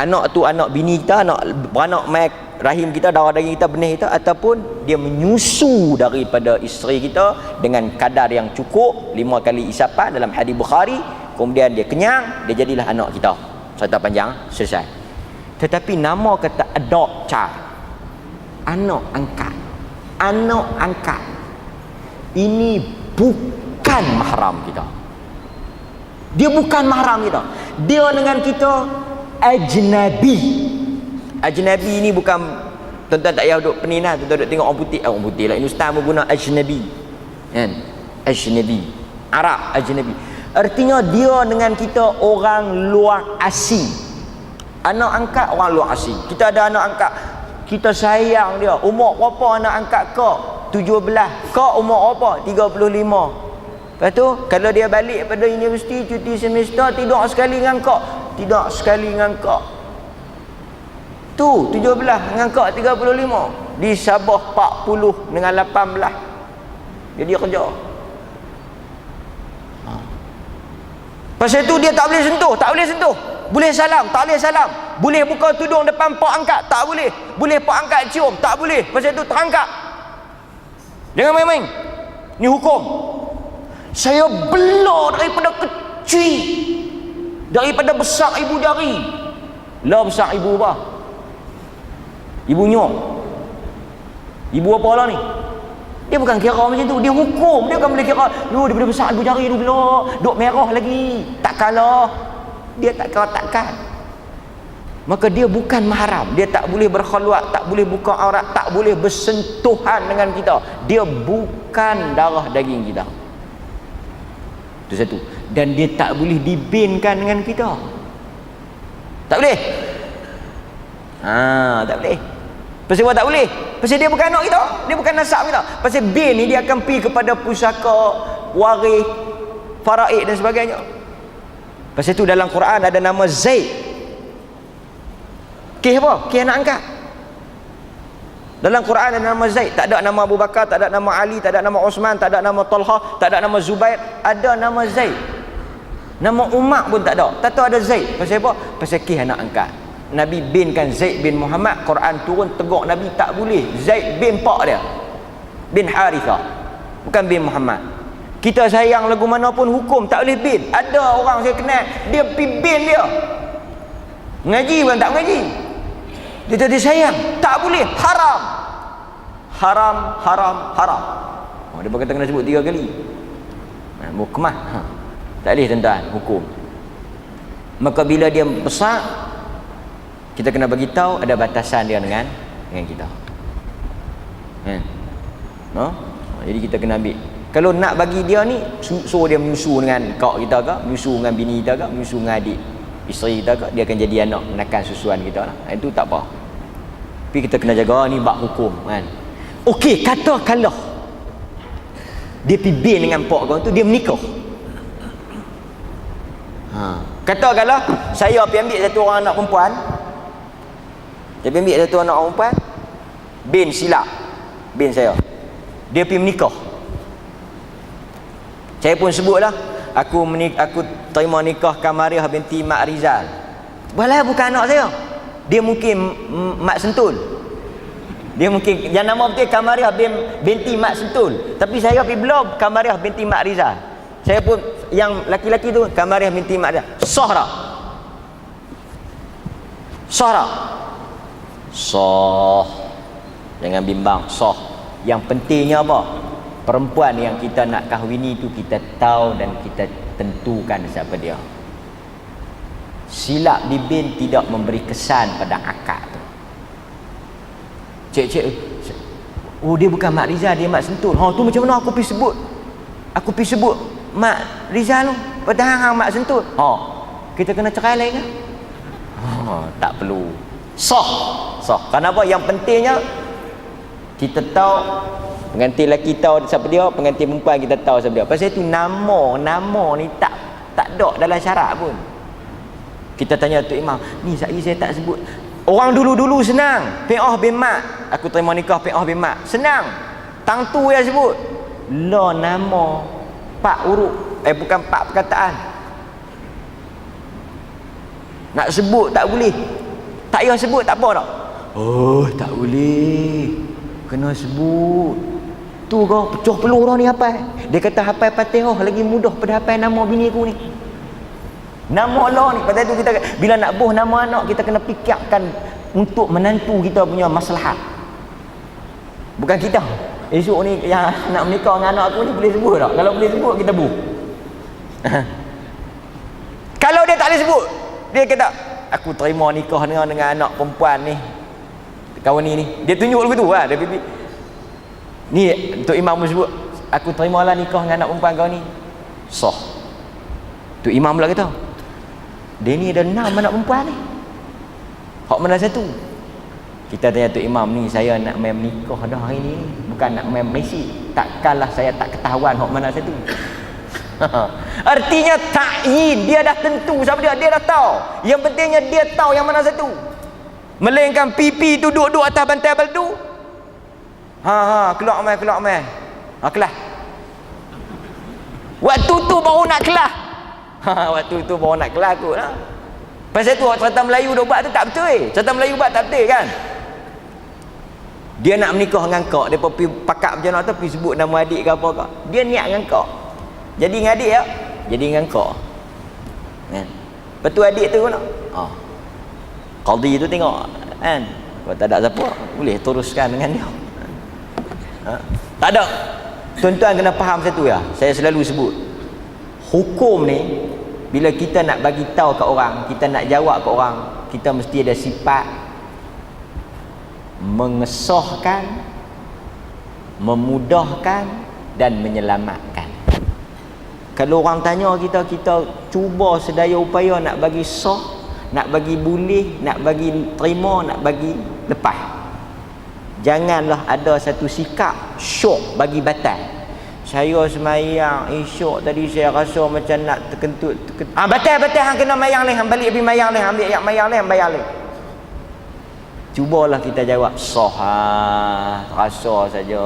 anak tu anak bini kita, anak beranak mai rahim kita, darah daging kita, benih kita, ataupun dia menyusu daripada isteri kita dengan kadar yang cukup 5 kali isapan dalam hadis Bukhari, kemudian dia kenyang, dia jadilah anak kita. Cerita panjang, selesai. Tetapi nama kata adopt child, anak angkat, ini bukan mahram kita. Dia bukan mahram kita. Dia dengan kita ajnabi. Ajnabi ni bukan, tuan-tuan tak payah duduk peninah, tuan-tuan duduk tengok orang putih. Orang putih lah, ini ustaz pun guna ajnabi, kan? Ajnabi, Arab ajnabi. Artinya dia dengan kita orang luar asing. Anak angkat orang luar asing. Kita ada anak angkat, kita sayang dia. Umur berapa anak angkat kau? 17. Kau umur berapa? 35. Lepas tu kalau dia balik pada universiti cuti semester, tidak sekali dengan kau. Tidak sekali dengan kau. Tu 17 dengan kau 35. Di Sabah 40 dengan 18. Jadi kerja. Pasal tu dia tak boleh sentuh, tak boleh sentuh. Boleh salam, tak boleh salam. Boleh buka tudung depan pak angkat, tak boleh. Boleh pak angkat cium, tak boleh. Pasal tu terangkat. Jangan main-main. Ni hukum. Saya bela daripada kecil, daripada besar ibu jari. Lah besar ibu apa? Ibu nyok. Ibu apa lah ni? Dia bukan kira macam tu, dia hukum. Dia bukan boleh kira daripada besar ibu jari tu bila duk merah lagi, tak kalah. Dia tak kira takkan. Maka dia bukan mahram. Dia tak boleh berkhaluat, tak boleh buka aurat, tak boleh bersentuhan dengan kita. Dia bukan darah daging kita. Itu satu. Dan dia tak boleh dibinkan dengan kita. Tak boleh. Tak boleh. Pasal apa tak boleh? Pasal dia bukan anak kita, dia bukan nasab kita. Pasal bin ni dia akan pergi kepada pusaka, waris, faraid dan sebagainya. Pasal tu dalam Quran ada nama Zaid. Kes apa? Kes anak angkat. Dalam Quran ada nama Zaid, tak ada nama Abu Bakar, tak ada nama Ali, tak ada nama Osman, tak ada nama Talha, tak ada nama Zubair, ada nama Zaid. Nama Umar pun tak ada. Tak tahu ada Zaid. Pasal apa? Pasal kes anak angkat. Nabi binkan Zaid bin Muhammad, Quran turun tegur Nabi tak boleh. Zaid bin pak dia, bin Harithah, bukan bin Muhammad. Kita sayang lagu mana pun hukum tak boleh bin. Ada orang saya kenal, dia pergi bin dia. Ngaji pun tak mengaji. Dia tadi sayang, tak boleh, haram. Haram, haram, haram. Dia berkata kena sebut 3 kali. Mukmah. Tak boleh tuan-tuan, hukum. Maka bila dia besar, kita kena bagi tahu ada batasan dia dengan kita. No? Jadi kita kena ambil. Kalau nak bagi dia ni, suruh dia menyusu dengan kak kita ke, menyusu dengan bini kita ke, menyusu dengan adik isteri kita dia akan jadi anak menakan susuan kita lah. Itu tak apa. Tapi kita kena jaga ni bab hukum kan. Okey, katakanlah dia pergi bin dengan pak kau tu, dia menikah. Katakanlah saya pergi ambil satu orang anak perempuan. Dia pergi ambil satu anak perempuan. Bin silap. Bin saya. Dia pergi menikah. Saya pun sebutlah, aku terima nikah Kamariah binti Mak Rizal. Walau bukan anak saya. Dia mungkin Mak Sentul. Dia mungkin yang nama betul Kamariah binti Mak Sentul. Tapi saya pergi belum Kamariah binti Mak Rizal. Saya pun yang laki-laki tu Kamariah binti Mak Rizal. Sahra. Jangan bimbang, sah. Yang pentingnya apa? Perempuan yang kita nak kahwini tu kita tahu dan kita tentukan siapa dia. Silap di bin tidak memberi kesan pada akad tu. Cik, oh dia bukan Mak Rizal, dia Mak Sentul. Tu macam mana aku pergi sebut? Aku pergi sebut Mak Rizal tu, padahal Mak Sentul. Kita kena cerai lagi kan? Tak perlu. Sah. Kenapa? Yang pentingnya kita tahu pengantin lelaki tahu siapa dia, pengantin perempuan kita tahu siapa dia. Pasal itu nama ni tak ada dalam syarat pun. Kita tanya Tok Imam, ni saya tak sebut. Orang dulu senang. Pe'ah bin Mak. Aku terima nikah Pe'ah bin Mak. Senang. Tang tu yang sebut. La nama 4 huruf. Bukan 4 perkataan. Nak sebut tak boleh. Tak payah sebut tak apa tak? Tak boleh. Kena sebut. Tu kau pecah peluh orang ni hafal. Dia kata hafal Fatihah lagi mudah pada hafal nama bini aku ni. Nama Allah ni. Pasal tu kita bila nak buh nama anak kita kena fikirkan untuk menantu kita punya maslahat. Bukan kita. Esok ni yang nak menikah dengan anak aku ni boleh sebut tak? Kalau boleh sebut kita buh. Kalau dia tak boleh sebut, dia kata aku terima nikah dengan anak perempuan ni. Kawan ni. Dia tunjuk lagu tu lah. Dia pipi. Ni Tok Imam sebut, aku terimalah nikah dengan anak perempuan kau ni. Sah. Tok Imam pula kata, dia ni ada 6 anak perempuan ni. Hak mana satu? Kita tanya Tok Imam ni, saya nak main menikah dah hari ni. Bukan nak main Messi. Takkanlah saya tak ketahuan hak mana satu. Artinya ta'yin, dia dah tentu siapa dia, dia dah tahu. Yang pentingnya dia tahu yang mana satu. Melainkan pipi tu duduk atas bantai baldu. Keluar mai. Kelas. Waktu tu baru nak kelas. Waktu tu baru nak kelas kot lah. Pasal tu cerita Melayu dia buat tu tak betul. Cerita Melayu buat tak betul kan. Dia nak menikah dengan kau, dia pergi pakak macam mana tu, pergi sebut nama adik ke apa kau. Dia niat dengan kau. Jadi dengan adik ya. Jadi dengan kau. Kan? Betul adik tu nak. Qadhi tu tengok kan. Kalau tak ada siapa boleh teruskan dengan dia. Tak ada. Tuan-tuan kena faham satu ya. Saya selalu sebut. Hukum ni bila kita nak bagi tahu kat orang, kita nak jawab kat orang, kita mesti ada sifat mengesahkan, memudahkan dan menyelamatkan. Kalau orang tanya kita, kita cuba sedaya upaya nak bagi sah, nak bagi boleh, nak bagi terima, nak bagi lepas. Janganlah ada satu sikap syok bagi batal. Saya semayang syok tadi saya rasa macam nak terkentut. Batal hang kena mayang leh, hang balik pergi mayang leh, ambil yak mayang leh, hang bayar leh. Cubalah kita jawab sah, rasa saja.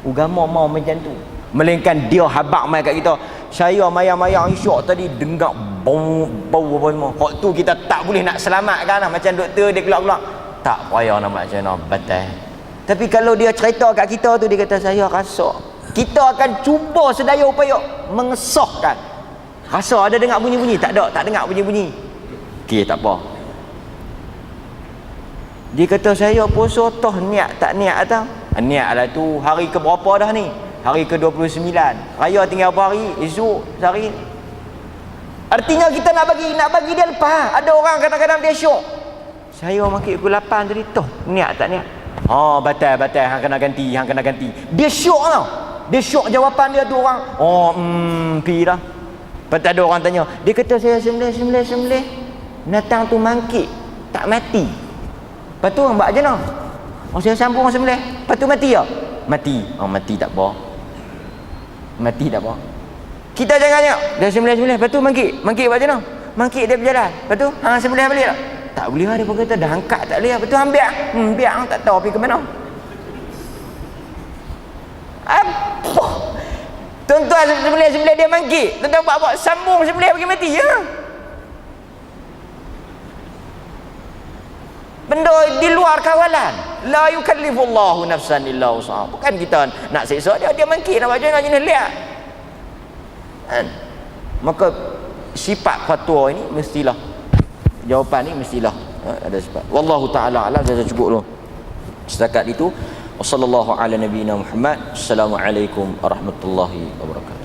Agama mau macam tu. Melainkan dia habaq mai kat kita. Saya mayang-mayang syok tadi dengar bau apa semua. Hak tu kita tak boleh nak selamatkan lah. Macam doktor dia keluar-keluar. Tak payah nak macam mana batal. Tapi kalau dia cerita kat kita tu, dia kata saya rasa. Kita akan cuba sedaya upaya mengesahkan. Rasa ada dengar bunyi-bunyi? Tak ada, tak dengar bunyi-bunyi. Okey, tak apa. Dia kata saya puasa toh niat tak niat atau? Niat lah tu. Hari ke berapa dah ni? Hari ke 29. Raya tinggal berapa hari? Esok sehari. Artinya kita nak bagi dia lepas. Ada orang kadang-kadang dia syok. Saya makin pukul 8 tadi toh niat tak niat? Batal hang kena ganti. Dia syok tau. Dia syok jawapan dia tu orang. Pi dah. Lepas tu ada orang tanya, dia kata saya sembelih. Binatang tu mangkit, tak mati. Lepas tu orang buat je no. Oh, saya sambung sembelih. Lepas tu mati ya? Mati. Oh, mati tak apa. Mati tak apa. Kita jangan tengok. Dia sembelih. Lepas tu mangkit buat je no. Mangkit dia berjalan. Lepas tu, sembelih balik tak? Tak boleh lah, dia pun kata dah angkat tak boleh. Lepas tu ambil. Biar tak tahu pergi ke mana. Apa? Tuan-tuan sembelih dia mangkit. Tuan-tuan buat sambung sembelih bagi mati ya. Benda di luar kawalan. La yukallifullahu nafsan illa wus'aha. Bukan kita nak siksa dia mangkit nak baca nak jenis lihat. Kan? Maka sifat fatwa ini mestilah, jawapan ni mestilah ada sifat. Wallahu taala alam. Saya cukup dulu setakat itu. Wassallallahu ala nabiyyina Muhammad. Assalamualaikum warahmatullahi wabarakatuh.